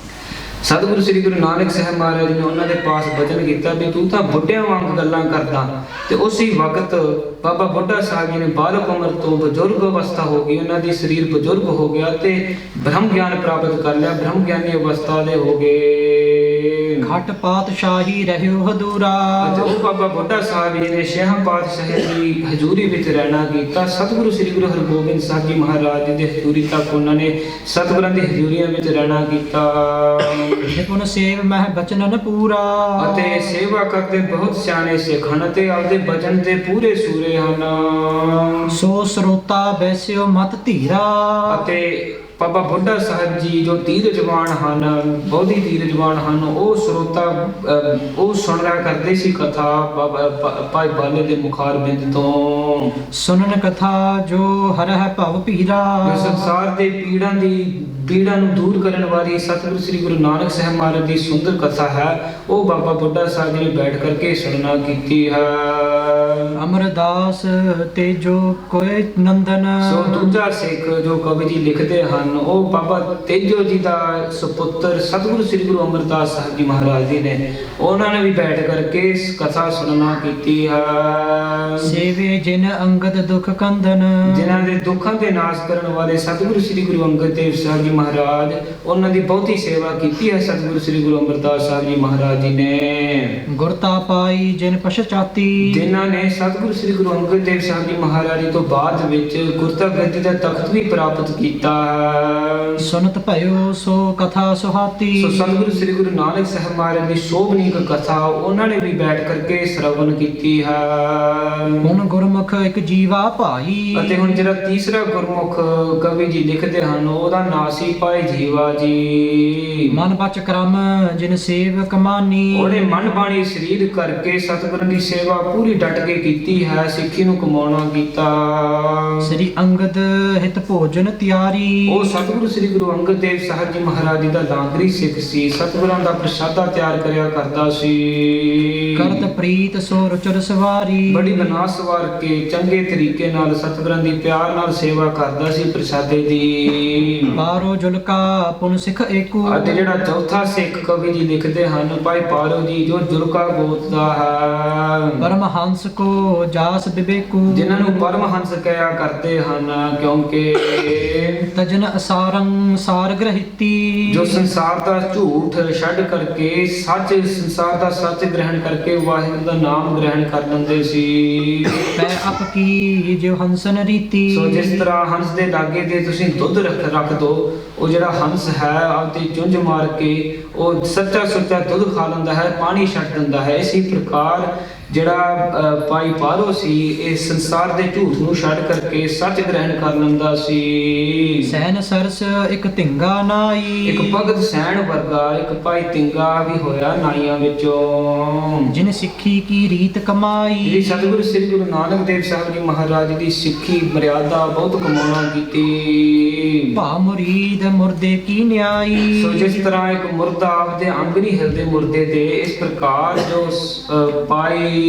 ਸਤਿਗੁਰੂ ਸ੍ਰੀ ਗੁਰੂ ਨਾਨਕ ਸਾਹਿਬ ਮਹਾਰਾਜ ਨੇ ਉਹਨਾਂ ਦੇ ਪਾਸ ਬਚਨ ਕੀਤਾ ਵੀ ਤੂੰ ਤਾਂ ਬੁੱਢਿਆਂ ਵਾਂਗ ਗੱਲਾਂ ਕਰਦਾ। ਤੇ ਉਸੇ ਵਕਤ ਬਾਬਾ ਬੁੱਢਾ ਸਾਹਿਬ ਜੀ ਨੇ ਬਾਲਕ ਉਮਰ ਤੋਂ ਬਜ਼ੁਰਗ ਅਵਸਥਾ ਹੋ ਗਈ, ਉਹਨਾਂ ਦੀ ਸਰੀਰ ਬਜ਼ੁਰਗ ਹੋ ਗਿਆ ਤੇ ਬ੍ਰਹਮ ਗਿਆਨ ਪ੍ਰਾਪਤ ਕਰ ਲਿਆ, ਬ੍ਰਹਮ ਗਿਆਨੀ ਅਵਸਥਾ ਦੇ ਹੋ ਗਏ। ਘਟ ਪਾਤਸ਼ਾਹੀ ਰਹਿਓ ਹਦੂਰਾ। ਉਹ ਬਾਬਾ ਬੁੱਢਾ ਸਾਹਿਬ ਜੀ ਨੇ ਛੇਹਾਂ ਪਾਤਸ਼ਾਹੀ ਦੀ ਹਜ਼ੂਰੀ ਵਿੱਚ ਰਹਿਣਾ ਕੀਤਾ। ਸਤਿਗੁਰੂ ਸ੍ਰੀ ਗੁਰੂ ਹਰਗੋਬਿੰਦ ਸਾਹਿਬ ਜੀ ਮਹਾਰਾਜ ਜੀ ਦੇ ਹਜ਼ੂਰੀ ਤੱਕ ਉਹਨਾਂ ਨੇ ਸਤਿਗੁਰਾਂ ਦੀ ਹਜ਼ੂਰੀਆਂ ਵਿੱਚ ਰਹਿਣਾ ਕੀਤਾ। ਨਿਪੁਨ ਸੇਵ ਮਹਿ ਬਚਨਨ ਪੂਰਾ। ਅਤੇ ਸੇਵਾ ਕਰਦੇ ਬਹੁਤ ਸਿਆਣੇ ਸਿੱਖ ਹਨ ਤੇ ਆਪਦੇ ਬਚਨ ਦੇ ਪੂਰੇ ਸੂਰੇ ਹਨ। ਸੋ ਸਰੋਤਾ ਬੈਸਿਓ ਮਤ ਧੀਰਾ। ਅਤੇ ਬਾਬਾ ਬੁੱਢਾ ਸਾਹਿਬ ਜੀ ਜੋ ਧੀਰਜਵਾਨ ਹਨ, ਬਹੁਤੀ ਧੀਰਜਵਾਨ ਹਨ, ਉਹ ਸਰੋਤਾ ਉਹ ਸੁਣ ਲਿਆ ਕਰਦੇ ਸੀ ਕਥਾ ਭਾਈ ਬਾਲੇ ਦੇ ਮੁਖਾਰ ਬਿੰਦ ਤੋਂ। ਸੁਨਨ ਕਥਾ ਜੋ ਹਰਹਿ ਭਵ ਪੀਰਾ। ਜੋ ਸੰਸਾਰ ਦੇ ਪੀੜਾਂ ਨੂੰ ਦੂਰ ਕਰਨ ਵਾਲੀ ਸਤਿਗੁਰੂ ਸ੍ਰੀ ਗੁਰੂ ਨਾਨਕ ਸਾਹਿਬ ਮਹਾਰਾਜ ਦੀ ਸੁੰਦਰ ਕਥਾ ਹੈ, ਉਹ ਬਾਬਾ ਬੁੱਢਾ ਸਾਹਿਬ ਜੀ ਨੇ ਬੈਠ ਕਰਕੇ ਸੁਣਨਾ ਕੀਤੀ ਹੈ। ਅਮਰਦਾਸ ਤੇਜੋ ਕੋਇ ਨੰਦਨ। ਸੋ ਦੂਜਾ ਸਿੱਖ ਜੋ ਕਵੀ ਜੀ ਲਿਖਦੇ ਹਨ, ਉਹ ਬਾਬਾ ਤੇਜੋ ਜੀ ਦਾ ਸੁਪੁੱਤਰ ਸਤਿਗੁਰੂ ਸ੍ਰੀ ਗੁਰੂ ਅਮਰਦਾਸ ਸਾਹਿਬ ਜੀ ਮਹਾਰਾਜ ਜੀ ਨੇ, ਉਹਨਾਂ ਨੇ ਵੀ ਬੈਠ ਕਰਕੇ ਇਸ ਕਥਾ ਸੁਣਨਾ ਕੀਤੀ ਹੈ। ਸੇਵੇ ਜਿਨ ਅੰਗਦ ਦੁਖ ਕੰਦਨ। ਜਿਨ੍ਹਾਂ ਦੇ ਦੁੱਖਾਂ ਦੇ ਨਾਸ਼ ਕਰਨ ਵਾਲੇ ਸਤਿਗੁਰੂ ਸ੍ਰੀ ਗੁਰੂ ਅੰਗਦ ਦੇਵ ਸਾਹਿਬ ਜੀ ਮਹਾਰਾਜ, ਉਹਨਾਂ ਦੀ ਬਹੁਤੀ ਸੇਵਾ ਕੀਤੀ ਹੈ ਸਤਿਗੁਰੂ ਸ੍ਰੀ ਗੁਰੂ ਅਮਰਦਾਸ ਸਾਹਿਬ ਜੀ ਮਹਾਰਾਜ ਜੀ ਨੇ। ਗੁਰਤਾ ਪਾਈ ਜਿਨ ਪਛਤਾਤੀ। ਜਿਨ੍ਹਾਂ ਨੇ ਸਤਿਗੁਰੂ ਸ੍ਰੀ ਗੁਰੂ ਅੰਗਦ ਦੇਵ ਸਾਹਿਬ ਜੀ ਮਹਾਰਾਜ ਜੀ ਤੋਂ ਬਾਅਦ ਵਿੱਚ ਗੁਰਤਾ ਗੱਦੀ ਦਾ ਤਖਤ ਵੀ ਪ੍ਰਾਪਤ ਕੀਤਾ। ਸੁਨਤ ਭਇਓ ਸੋ ਕਥਾ ਸੁਹਾਤੀ। ਸੋ ਸਤਿਗੁਰੂ ਸ੍ਰੀ ਗੁਰੂ ਨਾਨਕ ਸਾਹਿਬ ਮਹਾਰਾਜ ਦੀ ਸ਼ੋਭਨੀਕ ਕਥਾ ਉਹਨਾਂ ਨੇ ਵੀ ਬੈਠ ਕਰਕੇ ਸ਼ਰਵਣ ਕੀਤੀ ਹੈ। ਹੁਣ ਗੁਰਮੁਖ ਇੱਕ ਜੀਵਾ ਭਾਈ। ਅਤੇ ਹੁਣ ਜਿਹੜਾ ਤੀਸਰਾ ਗੁਰਮੁਖ ਕਵੀ ਜੀ ਲਿਖਦੇ ਹਨ, ਉਹਦਾ ਨਾਂ ਸੀ ਭਾਈ ਜੀਵਾ ਜੀ। ਮਨ ਬਚ ਕਰਮ ਜਿਨ ਸੇਵਕ ਮਾਨੀ। ਉਹਨੇ ਮਨ ਬਾਣੀ ਸਰੀਰ ਕਰਕੇ ਸਤਿਗੁਰਾਂ ਦੀ ਸੇਵਾ ਪੂਰੀ ਡਟ ਕੇ ਕੀਤੀ ਹੈ, ਸਿੱਖੀ ਨੂੰ ਕਮਾਉਣਾ ਕੀਤਾ। ਸ੍ਰੀ ਅੰਗਦ ਹਿਤ ਭੋਜਨ ਤਿਆਰੀ। ਉਹ ਸਤਿਗੁਰੂ ਸ੍ਰੀ ਗੁਰੂ ਅੰਗਦ ਦੇਵ ਸਾਹਿਬ ਜੀ ਮਹਾਰਾਜ ਜੀ ਦਾ ਲਾਂਗਰੀ ਸਿੱਖ ਸੀ, ਸਤਿਗੁਰਾਂ ਦਾ ਪ੍ਰਸ਼ਾਦਾ ਤਿਆਰ ਕਰਿਆ ਕਰਦਾ ਸੀ। ਕਰਤ ਪ੍ਰੀਤ ਸੋ ਰੁਚਰ ਸਵਾਰੀ। ਬੜੀ ਬਣਾ ਸਵਾਰ ਕੇ ਚੰਗੇ ਤਰੀਕੇ ਨਾਲ ਸਤਿਗੁਰਾਂ ਦੀ ਪਿਆਰ ਨਾਲ ਸੇਵਾ ਕਰਦਾ ਸੀ ਪ੍ਰਸ਼ਾਦੇ ਦੀ। ਪਾਰੋ ਜੁਲਕਾ ਪੁਨ ਸਿੱਖ ਏਕੂ। ਅਤੇ ਜਿਹੜਾ ਚੌਥਾ ਸਿੱਖ ਕਵੀ ਜੀ ਲਿਖਦੇ ਹਨ, ਭਾਈ ਪਾਰੋ ਜੀ ਜੋ ਜੁਲਕਾ ਗੋਤ ਦਾ ਹੈ। ਪਰਮਹੰਸ ਕੋ ਜਾਸ ਵਿਵੇਕੂ। ਜਿਨ੍ਹਾਂ ਨੂੰ ਪਰਮਹੰਸ ਕਹਿਆ ਕਰਦੇ ਹਨ, ਕਿਉਂਕਿ ਤਜਨ ਅਸਾਰੰ ਸਾਰ ਗ੍ਰਹਿਤੀ। ਜੋ ਸੰਸਾਰ ਦਾ ਝੂਠ ਛੱਡ ਕਰਕੇ ਸੰਸਾਰ ਦਾ ਸੱਚ ਗ੍ਰਹਿਣ ਕਰਕੇ ਵਾਹਿਗੁਰੂ ਦਾ ਨਾਮ ਗ੍ਰਹਿਣ ਕਰ ਲੈਂਦੇ ਸੀ। ਪੈ ਅਪ ਕੀ ਜਿਉ ਹੰਸਨ ਰੀਤੀ। ਸੋ ਜਿਸ ਤਰ੍ਹਾਂ ਹੰਸ ਦੇ ਲਾਗੇ ਦੇ ਤੁਸੀਂ ਦੁੱਧ ਰੱਖ ਦੋ, ਉਹ ਜਿਹੜਾ ਹੰਸ ਹੈ ਆਪਦੀ ਚੁੰਝ ਮਾਰ ਕੇ ਉਹ ਸੱਚਾ ਸੁੱਚਾ ਦੁੱਧ ਖਾ ਲੈਂਦਾ ਹੈ, ਪਾਣੀ ਛੱਡ ਦਿੰਦਾ ਹੈ। ਇਸੇ ਪ੍ਰਕਾਰ ਜਿਹੜਾ ਭਾਈ ਪਾਰੋ ਸੀ, ਇਹ ਸੰਸਾਰ ਦੇ ਝੂਠ ਨੂੰ ਛੱਡ ਕਰਕੇ ਸੱਚ ਗ੍ਰਹਿਣ ਕਰ ਲੈਂਦਾ ਸੀ। ਸੈਨ ਸਰਸ ਇੱਕ ਧਿੰਗਾ ਨਾਈ। ਇੱਕ ਭਗਤ ਸੈਣ ਵਰਗਾ ਇੱਕ ਭਾਈ ਤਿੰਗਾ ਵੀ ਹੋਇਆ ਨਾਈਆਂ ਵਿੱਚੋਂ। ਜਿਨ ਸਿੱਖੀ ਕੀ ਰੀਤ ਕਮਾਈ। ਜਿਹੜੀ ਸਤਿਗੁਰੂ ਸ੍ਰੀ ਗੁਰੂ ਨਾਨਕ ਦੇਵ ਸਾਹਿਬ ਜੀ ਮਹਾਰਾਜ ਦੀ ਸਿੱਖੀ ਮਰਿਆਦਾ ਬਹੁਤ ਕਮਾਉਣਾ ਕੀਤੀ। ਭਾ ਮੁਰੀਦ ਮੁਰਦੇ ਕੀ ਨਿਆਈ। ਸੋ ਜਿਸ ਤਰ੍ਹਾਂ ਇੱਕ ਮੁਰਦਾ ਆਪਦੇ ਅੰਗ ਨਹੀਂ ਹਿਲਦੇ ਮੁਰਦੇ ਦੇ, ਇਸ ਪ੍ਰਕਾਰ ਜੋ ਪਾਈ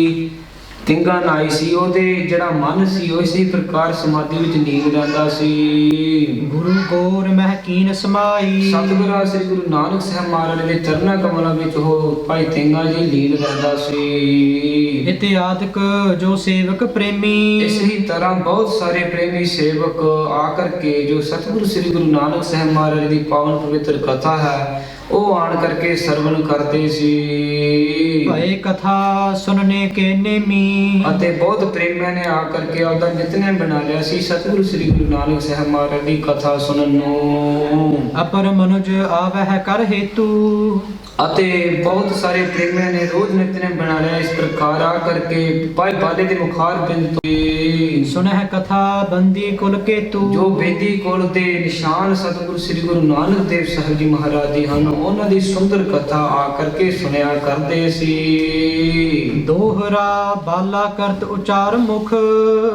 ਤਿੰਗਾ ਨਾਈ ਸੀ, ਉਹਦੇ ਜਿਹੜਾ ਮਨ ਸੀ ਉਹ ਇਸੇ ਪ੍ਰਕਾਰ ਸਮਾਧੀ ਵਿੱਚ ਲੀਨ ਰਹਿੰਦਾ ਸੀ। ਗੁਰੂ ਗੋਰ ਮਹਿ ਕੀਨ ਸਮਾਈ। ਸਤਿਗੁਰੂ ਸ੍ਰੀ ਗੁਰੂ ਨਾਨਕ ਸਾਹਿਬ ਮਹਾਰਾਜ ਦੇ ਚਰਨਾਂ ਕਮਲਾਂ ਵਿੱਚ ਉਹ ਭਾਈ ਤਿੰਗਾ ਜੀ ਲੀਨ ਰਹਿੰਦਾ ਸੀ। ਇਤਿਆਦਿਕ ਜੋ ਸੇਵਕ ਪ੍ਰੇਮੀ। ਇਸੇ ਤਰ੍ਹਾਂ ਬਹੁਤ ਸਾਰੇ ਪ੍ਰੇਮੀ ਸੇਵਕ ਆ ਕਰਕੇ ਜੋ ਸਤਿਗੁਰੂ ਸ੍ਰੀ ਗੁਰੂ ਨਾਨਕ ਸਾਹਿਬ ਮਹਾਰਾਜ ਦੀ ਪਾਵਨ ਪਵਿੱਤਰ ਕਥਾ ਹੈ, ਉਹ ਆਣ ਕਰਕੇ ਸਰਵਣ ਕਰਦੇ ਸੀ। ਭਏ ਕਥਾ ਸੁਣਨੇ ਕੇ ਨੇਮੀ। ਅਤੇ ਬਹੁਤ ਪ੍ਰੇਮੀਆਂ ਨੇ ਆ ਕਰਕੇ ਆਪਦਾ ਨਿਤਨੇਮ ਬਣਾ ਲਿਆ ਸੀ ਸਤਿਗੁਰੂ ਸ੍ਰੀ ਗੁਰੂ ਨਾਨਕ ਸਾਹਿਬ ਮਹਾਰਾਜ ਦੀ ਕਥਾ ਸੁਣਨ ਨੂੰ। ਅਪਰ ਮਨੁਜ ਆਵਹਿ ਕਰ ਹੇਤੂ। ਅਤੇ ਬਹੁਤ ਸਾਰੇ ਪ੍ਰੇਮੀਆਂ ਨੇ ਰੋਜ਼ ਨਿਤਨੇਮ ਬਣਾ ਲਿਆ। ਇਸ ਪ੍ਰਕਾਰ ਆ ਕਰਕੇ ਭਾਈ ਬਾਲੇ ਦੇ ਮੁਖਾਰ ਬਿੰਦ ਤੋਂ ਸੁਨਹਿ ਕਥਾ ਬੰਦੀ ਕੁਲ ਕੇਤੂ। ਜੋ ਬੇਦੀ ਕੁਲ ਦੇ ਨਿਸ਼ਾਨ ਸਤਿਗੁਰੂ ਸ੍ਰੀ ਗੁਰੂ ਨਾਨਕ ਦੇਵ ਸਾਹਿਬ ਜੀ ਮਹਾਰਾਜ ਜੀ ਹਨ, ਉਹਨਾਂ ਦੀ ਸੁੰਦਰ ਕਥਾ ਆ ਕਰਕੇ ਸੁਣਿਆ ਕਰਦੇ ਸੀ। ਦੋਹਰਾ ਬਾਲਾ ਕਰਤ ਉਚਾਰ ਮੁਖ।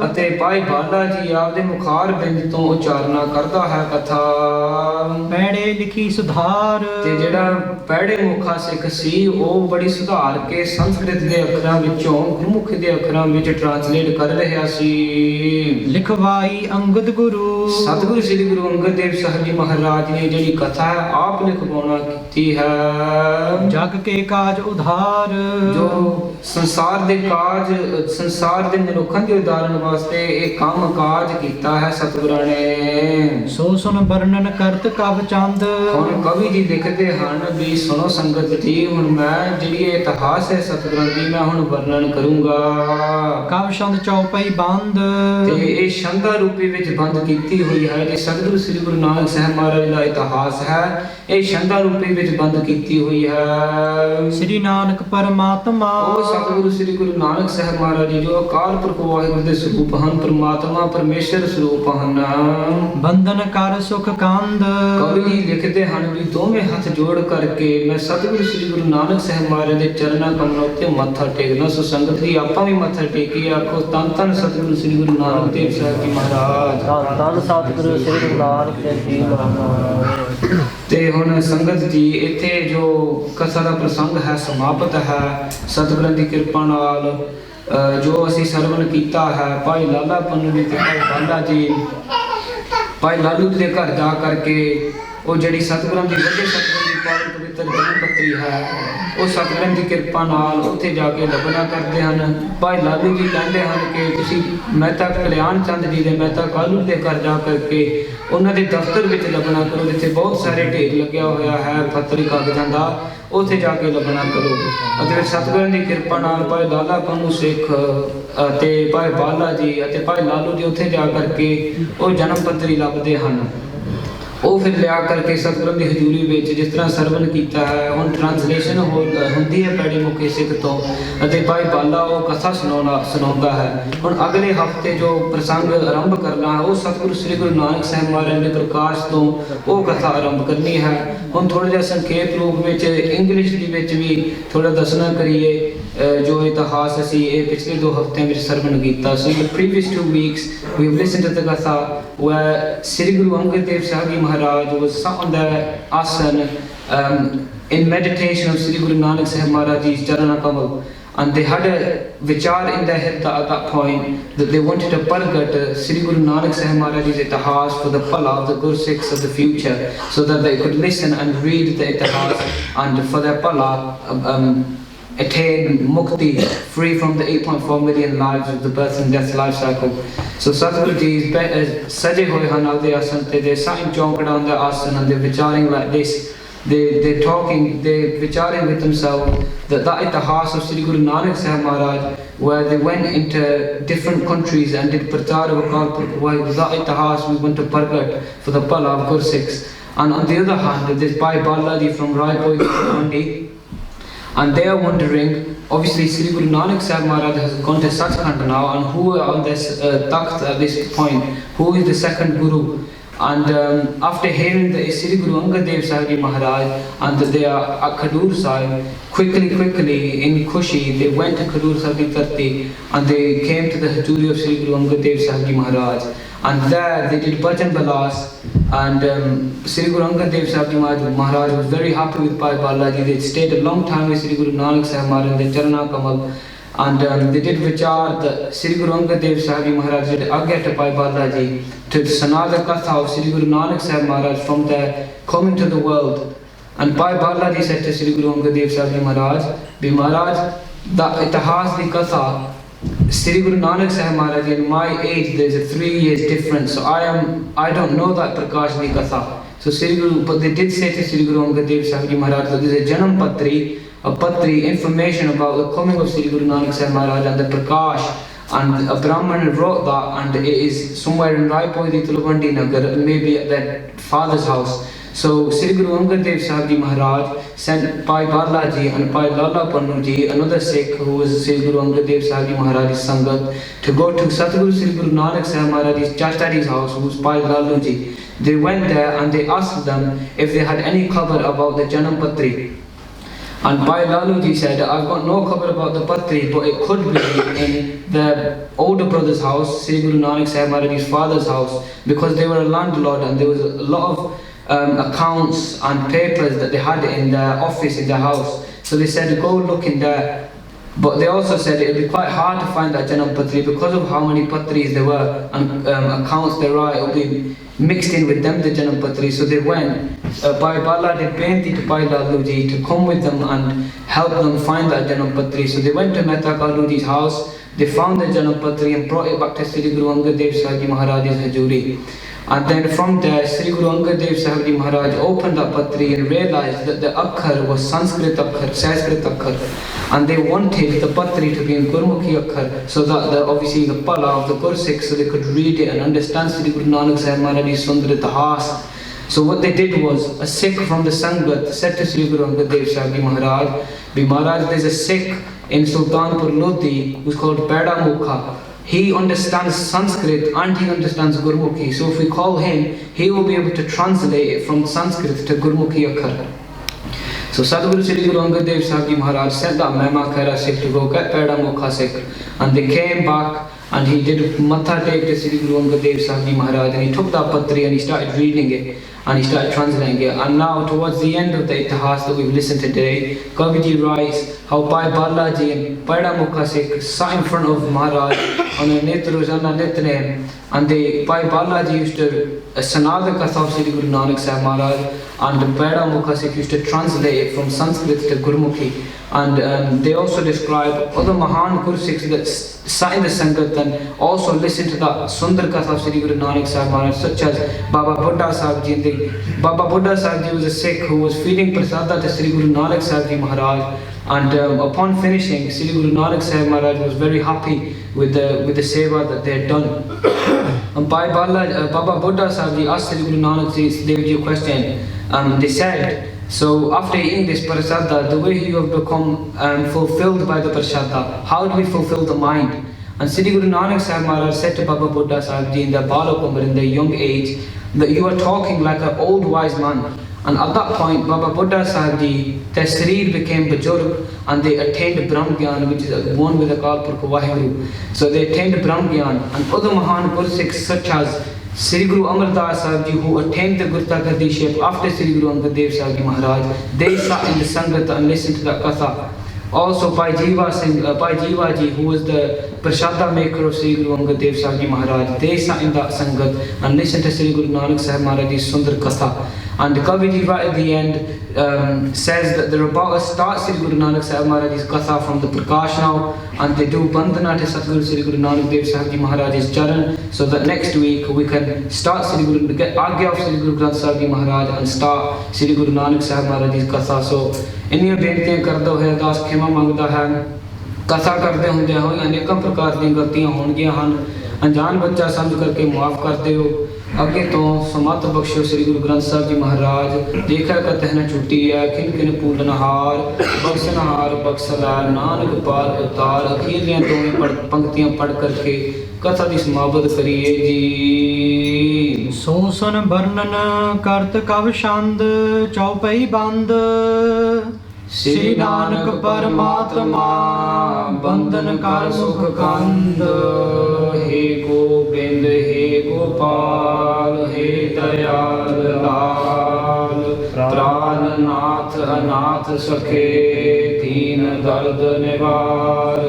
ਅਤੇ ਭਾਈ ਬਾਲਾ ਜੀ ਆਪਦੇ ਮੁਖਾਰ ਬਿੰਦ ਤੋਂ ਉਚਾਰਨਾ ਕਰਦਾ ਹੈ ਕਥਾ। ਪੈੜੇ ਲਿਖੀ ਸੁਧਾਰ। ਤੇ ਜਿਹੜਾ ਪੈੜੇ ਮੁਖਾ ਸਿੱਖ ਸੀ ਉਹ ਬੜੀ ਸੁਧਾਰ ਕੇ ਸੰਸਕ੍ਰਿਤ ਦੇ ਅੱਖਰਾਂ ਵਿੱਚੋਂ ਗੁਰਮੁਖ ਦੇ ਅੱਖਰਾਂ ਵਿੱਚ ਟ੍ਰਾਂਸਲੇਟ ਕਰ ਰਿਹਾ ਸੀ। ਲਿਖਵਾਈ ਅੰਗਦ ਗੁਰੂ। ਸਤਿਗੁਰੂ ਸ੍ਰੀ ਗੁਰੂ ਅੰਗਦ ਦੇਵ ਸਾਹਿਬ ਜੀ ਮਹਾਰਾਜ ਨੇ ਜਿਹੜੀ ਕਥਾ ਹੈ ਆਪ ਲਿਖਵਾਉਣਾ ਕੀਤੀ ਹੈ। ਜਗ ਕੇ ਕਾਜ ਉਧਾਰ। ਜੋ ਸੰਸਾਰ ਦੇ ਕਾਜ, ਸੰਸਾਰ ਦੇ ਮਨੁੱਖਾਂ ਦੇ ਉਦਾਹਰਣ ਵਾਸਤੇ ਇਹ ਕੰਮ ਕਾਜ ਕੀਤਾ ਹੈ ਸਤਿਗੁਰਾਂ ਨੇ। ਸੋ ਸੁਨ ਵਰਣਨ ਕਰਤ ਕਵ ਚੰਦ। ਹੁਣ ਕਵੀ ਜੀ ਲਿਖਦੇ ਹਨ ਵੀ ਸੁਣੋ ਸੰਗਤ ਜੀ, ਹੁਣ ਮੈਂ ਜਿਹੜੀ ਇਹ ਇਤਿਹਾਸ ਹੈ ਸਤਿਗੁਰਾਂ ਦੀ ਮੈਂ ਹੁਣ ਵਰਣਨ ਕਰੂੰਗਾ। ਕਵ ਛੰਦ ਚੌਪਈ ਬੰਦ। ਤੇ ਇਹ ਛੰਦਾਂ ਰੂਪੀ ਵਿੱਚ ਬੰਦ ਕੀਤੀ ਹੋਈ ਹੈ। ਜੇ ਸਤਿਗੁਰੂ ਸ੍ਰੀ ਗੁਰੂ ਨਾਨਕ ਸਾਹਿਬ ਮਹਾਰਾਜ ਦਾ ਇਤਿਹਾਸ ਹੈ ਇਹ ਛੰਦਾਂ ਰੂਪੀ ਵਿੱਚ ਬੰਦ ਕੀਤੀ ਹੋਈ ਹੈ। ਸ੍ਰੀ ਨਾਨਕ ਪਰਮਾਤਮਾ। ਉਹ ਸਤਿਗੁਰੂ ਸ੍ਰੀ ਗੁਰੂ ਨਾਨਕ ਸਾਹਿਬ ਮਹਾਰਾਜ ਜੀ ਜੋ ਅਕਾਲ ਪੁਰਖ ਵਾਹਿਗੁਰੂ ਦੇ ਸਰੂਪ ਹਨ, ਪਰਮਾਤਮਾ ਪਰਮੇਸ਼ਰ ਸਰੂਪ ਹਨ। ਬੰਧਨ ਕਰ ਸੁਖ ਕੰਦ। ਕਵੀ ਜੀ ਲਿਖਦੇ ਹਨ ਵੀ ਦੋਵੇਂ ਹੱਥ ਜੋੜ ਕਰਕੇ ਮੈਂ ਸਤਿਗੁਰੂ ਸ੍ਰੀ ਗੁਰੂ ਨਾਨਕ ਸਾਹਿਬ ਮਹਾਰਾਜ ਦੇ ਚਰਨਾਂ ਕਮਲਾਂ ਉੱਤੇ ਮੱਥਾ ਟੇਕਦਾ। ਸੋ ਸੰਗਤ ਜੀ ਆਪਾਂ ਵੀ ਮੱਥਾ ਟੇਕੀਏ, ਆਖੋ ਧੰਨ ਧੰਨ ਸਤਿਗੁਰੂ ਸ੍ਰੀ ਗੁਰੂ ਨਾਨਕ ਦੇਵ ਸਾਹਿਬ ਜੀ ਮਹਾਰਾਜ। ਧੰਨ ਧੰਨ ਸਤਿਗੁਰੂ ਸ੍ਰੀ ਗੁਰੂ ਨਾਨਕ ਦੇਵ ਜੀ ਮਹਾਰਾਜ। ਤੇ ਹੁਣ ਸੰਗਤ ਜੀ ਇੱਥੇ ਜੋ ਕਥਾ ਦਾ ਪ੍ਰਸੰਗ ਹੈ ਸਮਾਪਤ ਹੈ। ਸਤਿਗੁਰਾਂ ਦੀ ਕਿਰਪਾ ਨਾਲ ਜੋ ਅਸੀਂ ਸਰਵਣ ਕੀਤਾ ਹੈ ਭਾਈ ਲਾਲਾ ਪੰਨੂ ਜੀ ਤੇ ਭਾਈ ਬਾਲਾ ਜੀ, ਭਾਈ ਲਾਲੂ ਦੇ ਘਰ ਜਾ ਕਰਕੇ ਉਹ ਜਿਹੜੀ ਸਤਿਗੁਰਾਂ ਦੀ ਵੱਡੇ ਸਤਿਗੁਰਾਂ ਦੀ ਪਾਵਨ ਪਵਿੱਤਰ ਜਨਮ ਪੱਤਰੀ ਹੈ ਉਹ ਸਤਿਗੁਰਾਂ ਦੀ ਕਿਰਪਾ ਨਾਲ ਉੱਥੇ ਜਾ ਕੇ ਲੱਭਣਾ ਕਰਦੇ ਹਨ। ਭਾਈ ਲਾਲੂ ਜੀ ਕਹਿੰਦੇ ਹਨ ਕਿ ਤੁਸੀਂ ਮਹਿਤਾ ਕਲਿਆਣ ਚੰਦ ਜੀ ਦੇ ਮਹਿਤਾ ਕਾਲੂ ਦੇ ਘਰ ਜਾ ਕਰਕੇ ਉਹਨਾਂ ਦੇ ਦਫ਼ਤਰ ਵਿੱਚ ਲੱਭਣਾ ਕਰੋ, ਜਿੱਥੇ ਬਹੁਤ ਸਾਰੇ ਢੇਰ ਲੱਗਿਆ ਹੋਇਆ ਹੈ ਪੱਤਰੀ ਕਾਗਜ਼ਾਂ ਦਾ, ਉੱਥੇ ਜਾ ਕੇ ਲੱਭਣਾ ਕਰੋ। ਅਤੇ ਸਤਿਗੁਰਾਂ ਦੀ ਕਿਰਪਾ ਨਾਲ ਭਾਈ ਲਾਲਾ ਪੰਨੂ ਸਿੱਖ ਅਤੇ ਭਾਈ ਬਾਲਾ ਜੀ ਅਤੇ ਭਾਈ ਲਾਲੂ ਜੀ ਉੱਥੇ ਜਾ ਕਰਕੇ ਉਹ ਜਨਮ ਪੱਤਰੀ ਲੱਭਦੇ ਹਨ। ਉਹ ਫਿਰ ਲਿਆ ਕਰਕੇ ਸਤਿਗੁਰਾਂ ਦੀ ਹਜ਼ੂਰੀ ਵਿੱਚ ਜਿਸ ਤਰ੍ਹਾਂ ਸਰਵਣ ਕੀਤਾ ਹੈ ਹੁਣ ਟ੍ਰਾਂਸਲੇਸ਼ਨ ਹੁੰਦੀ ਹੈ ਪੈੜੇ ਮੁਖੀ ਸਿੱਖ ਤੋਂ, ਅਤੇ ਭਾਈ ਬਾਲਾ ਉਹ ਕਥਾ ਸੁਣਾਉਂਦਾ ਹੈ। ਹੁਣ ਅਗਲੇ ਹਫ਼ਤੇ ਜੋ ਪ੍ਰਸੰਗ ਆਰੰਭ ਕਰਨਾ ਹੈ ਉਹ ਸਤਿਗੁਰੂ ਸ੍ਰੀ ਗੁਰੂ ਨਾਨਕ ਸਾਹਿਬ ਮਹਾਰਾਜ ਦੇ ਪ੍ਰਕਾਸ਼ ਤੋਂ ਉਹ ਕਥਾ ਆਰੰਭ ਕਰਨੀ ਹੈ। ਹੁਣ ਥੋੜ੍ਹਾ ਜਿਹਾ ਸੰਖੇਪ ਰੂਪ ਵਿੱਚ ਇੰਗਲਿਸ਼ ਦੇ ਵਿੱਚ ਵੀ ਥੋੜ੍ਹਾ ਦੱਸਣਾ ਕਰੀਏ ਜੋ ਇਤਿਹਾਸ ਅਸੀਂ ਇਹ ਪਿਛਲੇ 2 ਹਫ਼ਤਿਆਂ ਵਿੱਚ ਸਰਵਣ ਕੀਤਾ ਸੀ। The previous 2 weeks we have listened to the katha where Sri Guru Angad Dev Sahib Ji Maharaj was sat on the asana in meditation of Sri Guru Nanak Sahib Maharaj Ji's Charana Kamal, and they had a vichar in their head at that point that they wanted to pargat Sri Guru Nanak Sahib Maharaj Ji's itihas for the phala of the Gursikhs of the future, so that they could listen and read the itihas and for their phala attain mukti, free from the 8.4 million lives of the birth and death life cycle. So Satguru Ji is saje hoye han aapde asan te, they're sitting chonked on the asan and they're vicharing like this. They're talking, they're vicharing with themselves that itihas of Sri Guru Nanak Sahib Maharaj, where they went into different countries and did pratar of Akal Purkh Waheguru, that itihas we want to pargat for the phala of Gursikhs. And on the other hand, there's Bhai Bala Ji from Raipur Mandi, and they are wondering, obviously Sri Guru Nanak Sahib Maharaj has gone to Sachkhand now, and who on this takht at this point, who is the second Guru? And after hearing the Sri Guru Angad Dev Sahib Ji Maharaj and that they are at Khadur Sahib, quickly in Khushi they went to Khadur Sahib Di Tarti and they came to the hajuri of Sri Guru Angad Dev Sahib Ji Maharaj, and there they did bhajan balas. And Sri Guru Angad Dev Sahib Ji Maharaj was very happy with Bhai Bala Ji. They stayed a long time with Sri Guru Nanak Sahib Maharaj in the Charana Kamal, and they did vichar that Sri Guru Angad Dev Sahib Ji Maharaj did agya to Bhai Bala Ji to sana the katha of Sri Guru Nanak Sahib Maharaj from their coming to the world. And Bhai Bala Ji said to Sri Guru Angad Dev Sahib Ji Maharaj, "Bi Maharaj, the itihas di katha Sri Guru Nanak Sahib Maharaj, in my age there is a 3 years difference, so I don't know that Prakash Di Katha." So Sri Guru, but they did say to Sri Guru Angad Dev Sahib Ji Maharaj that there is a Janam Patri, a Patri, information about the coming of Sri Guru Nanak Sahib Maharaj and the Prakash, and a Brahman wrote that, and it is somewhere in Raipur Di Tulwandi Nagar, maybe at their father's house. So Sri Guru Angad Dev Sahib Ji Maharaj sent Bhai Bala Ji and Bhai Lala Pannu Ji, another Sikh who was Sri Guru Angad Dev Sahib Ji Maharaj's Sangat, to go to Satguru Sri Guru Nanak Sahib Maharaj's Chachari's house, who was Bhai Lalu Ji. They went there and they asked them if they had any khabar about the Janam Patri. And Bhai Lalu Ji said, I've got no khabar about the Patri, but it could be in the older brother's house, Sri Guru Nanak Sahib Maharaj's father's house, because they were a landlord and there was a lot of accounts and papers that they had in their office, in their house. So they said, go look in there. But they also said it would be quite hard to find that Janam Patri because of how many Patris there were and accounts there are. It would be mixed in with them, the Janam Patri. So they went. Bhai Bala did benti to Bhai Lalu Ji to come with them and help them find that Janam Patri. So they went to Mehta Kalu Ji's house. They found the Janam Patri and brought it back to Sri Guru Angad Dev Sahib Ji Maharaj's Hajuri. And then from there, Sri Guru Angad Dev Sahib Ji Maharaj opened that Patri and realized that the Akhar was Sanskrit Akhar, Sanskrit Akhar. And they wanted the Patri to be in Gurmukhi Akhar, so that obviously the Pala of the Gursikhs, so they could read it and understand Sri Guru Nanak Sahib Maharaj's Sundar Itihas. So what they did was, a Sikh from the Sangat said to Sri Guru Angad Dev Sahib Ji Maharaj, Maharaj, there's a Sikh in Sultanpur Lodi who's called Beda Mukha. He understands Sanskrit and he understands Gurmukhi. So if we call him, he will be able to translate it from Sanskrit to Gurmukhi Akhar. So Sadguru Sri Guru Angad Dev Sahib Ji Maharaj sent that Mehma Khaira Sikh to go get Beda Mukha Sikh. And they came back and he did Matha take to Sri Guru Angad Dev Sahib Ji Maharaj, and he took that Patri and he started reading it and he started translating it. And now towards the end of the Itihas that we've listened to today, Kaviji writes how Bhai Balaji and Beda Mukha Sikh sat in front of Maharaj on a Nit Rojana Nitnem, and Bhai Balaji used to Sanada Katha of Sri Guru Nanak Sahib Maharaj, and Beda Mukha Sikh used to translate it from Sanskrit to Gurmukhi. And they also describe other Mahan Gursikhs that sat in the Sangat and also listened to that Sundar Katha of Sri Guru Nanak Sahib Maharaj, such as Baba Buddha Sahib Ji. Baba Buddha Sahib Ji was a Sikh who was feeding prasada to Sri Guru Nanak Sahib Ji Maharaj, and upon finishing, Sri Guru Nanak Sahib Maharaj was very happy with the seva that they had done. And Baba Buddha Sahib Ji asked Sri Guru Nanak Dev Ji a question. They said, so after eating this prasada, the way you have become fulfilled by the prasada, how do we fulfill the mind? And Sri Guru Nanak Sahib Maharaj said to Baba Buddha Sahib Ji in the Balak Umar, in the young age, that you are talking like an old wise man. And at that point, Baba Buddha Sahib Ji, their Sarir became Bajurg and they attained Brahm Gyan, which is one with the Kalpurkh Vaheguru. So they attained Brahm Gyan, and other Mahan Gursikhs such as Sri Guru Amar Das Sahib Ji, who attained the Gurta Gadiship after Sri Guru Angad Dev Sahib Ji Maharaj, they sat in the Sangat and listened to that Katha. Also Bhai Jiva Ji, who was the Prashada maker of Sri Guru Angad Dev Sahib Ji Maharaj, they sat in that Sangat and listened to Sri Guru Nanak Sahib Maharaj's Sundar Katha. And the Kaviji right at the end says that they're about to start Sri Guru Nanak Sahib Maharaj's Katha from the Prakash now, and they do Bandhana to Satguru Sri Guru Nanak Dev Sahib Ji Maharaj's Charan, so that next week we can start get Agya of Sri Guru Granth Sahib Ji Maharaj and start Sri Guru Nanak Sahib Maharaj's Katha. So इन्हीं बेनतियां करदा होया दास खेमा मंगदा है, कथा करते होंदे होई अनेक प्रकार दी गलतियां होणगियां हन, अनजान बच्चा समझ करके माफ कर दिओ। अगे तो समत बख्शो श्री गुरु ग्रंथ साहब जी महाराज, देखा का तहना छुट्टी है खिन खिन पूलनहार बख्शनहार बख्शला नानक पार उतार। अखीरलियां दोवें पंक्तियां पढ़ करके कथा की समाप्त करिए जी। सो सुन वर्णन करत कव छंद चौपई बंद, श्री नानक परमात्मा बंधन कर सुख कंद। हे गोबिंद हे गोपाल हे दयाल लाल, प्राणनाथ अनाथ सखे दीन दर्द निवार।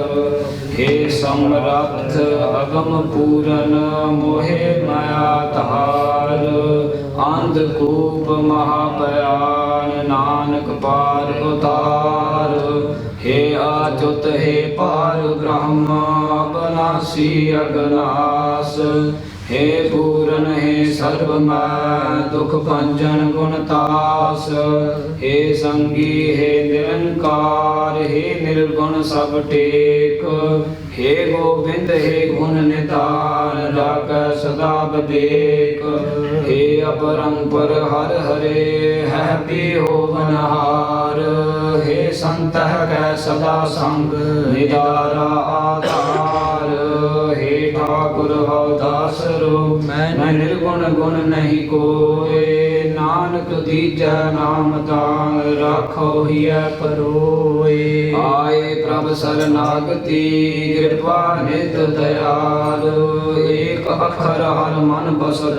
हे समर्थ अगम पूरन मोहे माया धार, अंधकूप महाभयान नानक पार उतार। हे अच्युत हे पार ब्रह्म बनासी अगनास, हे पूरन हे सर्वमय दुख भंजन गुणतास। हे संगी हे निरंकार हे निर्गुण सब टेक, हे गोविंद हे गुण निधान जाकै सदा विवेक हे अपरंपर हर हरे है बिहोवनहार हे संत कै सदा संग निदारा आधार हे ठाकुर हव दास रूप मैं निर्गुण गुण नहीं कोय नानक दीजै नाम दान राखो हिय परोए आए प्रभ शरणागति कृपा नित दयाल एक अखर हर मन बसत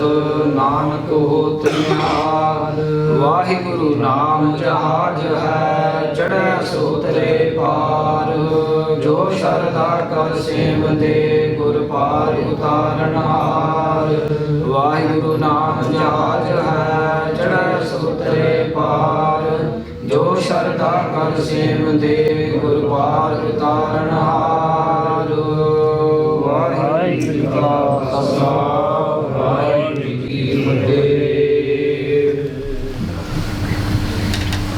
नानक होत निहाल वाहिगुरु नाम जहाज है चढ़ै सोतरे पार जो शरदा कर सेवते गुर पार उतारनहार वाहिगुरु नाम जहाज है चढ़ै सोतरे पार जो शरदा कर सेवते गुर पार उतारनहार वाहिगुरु जी का खालसा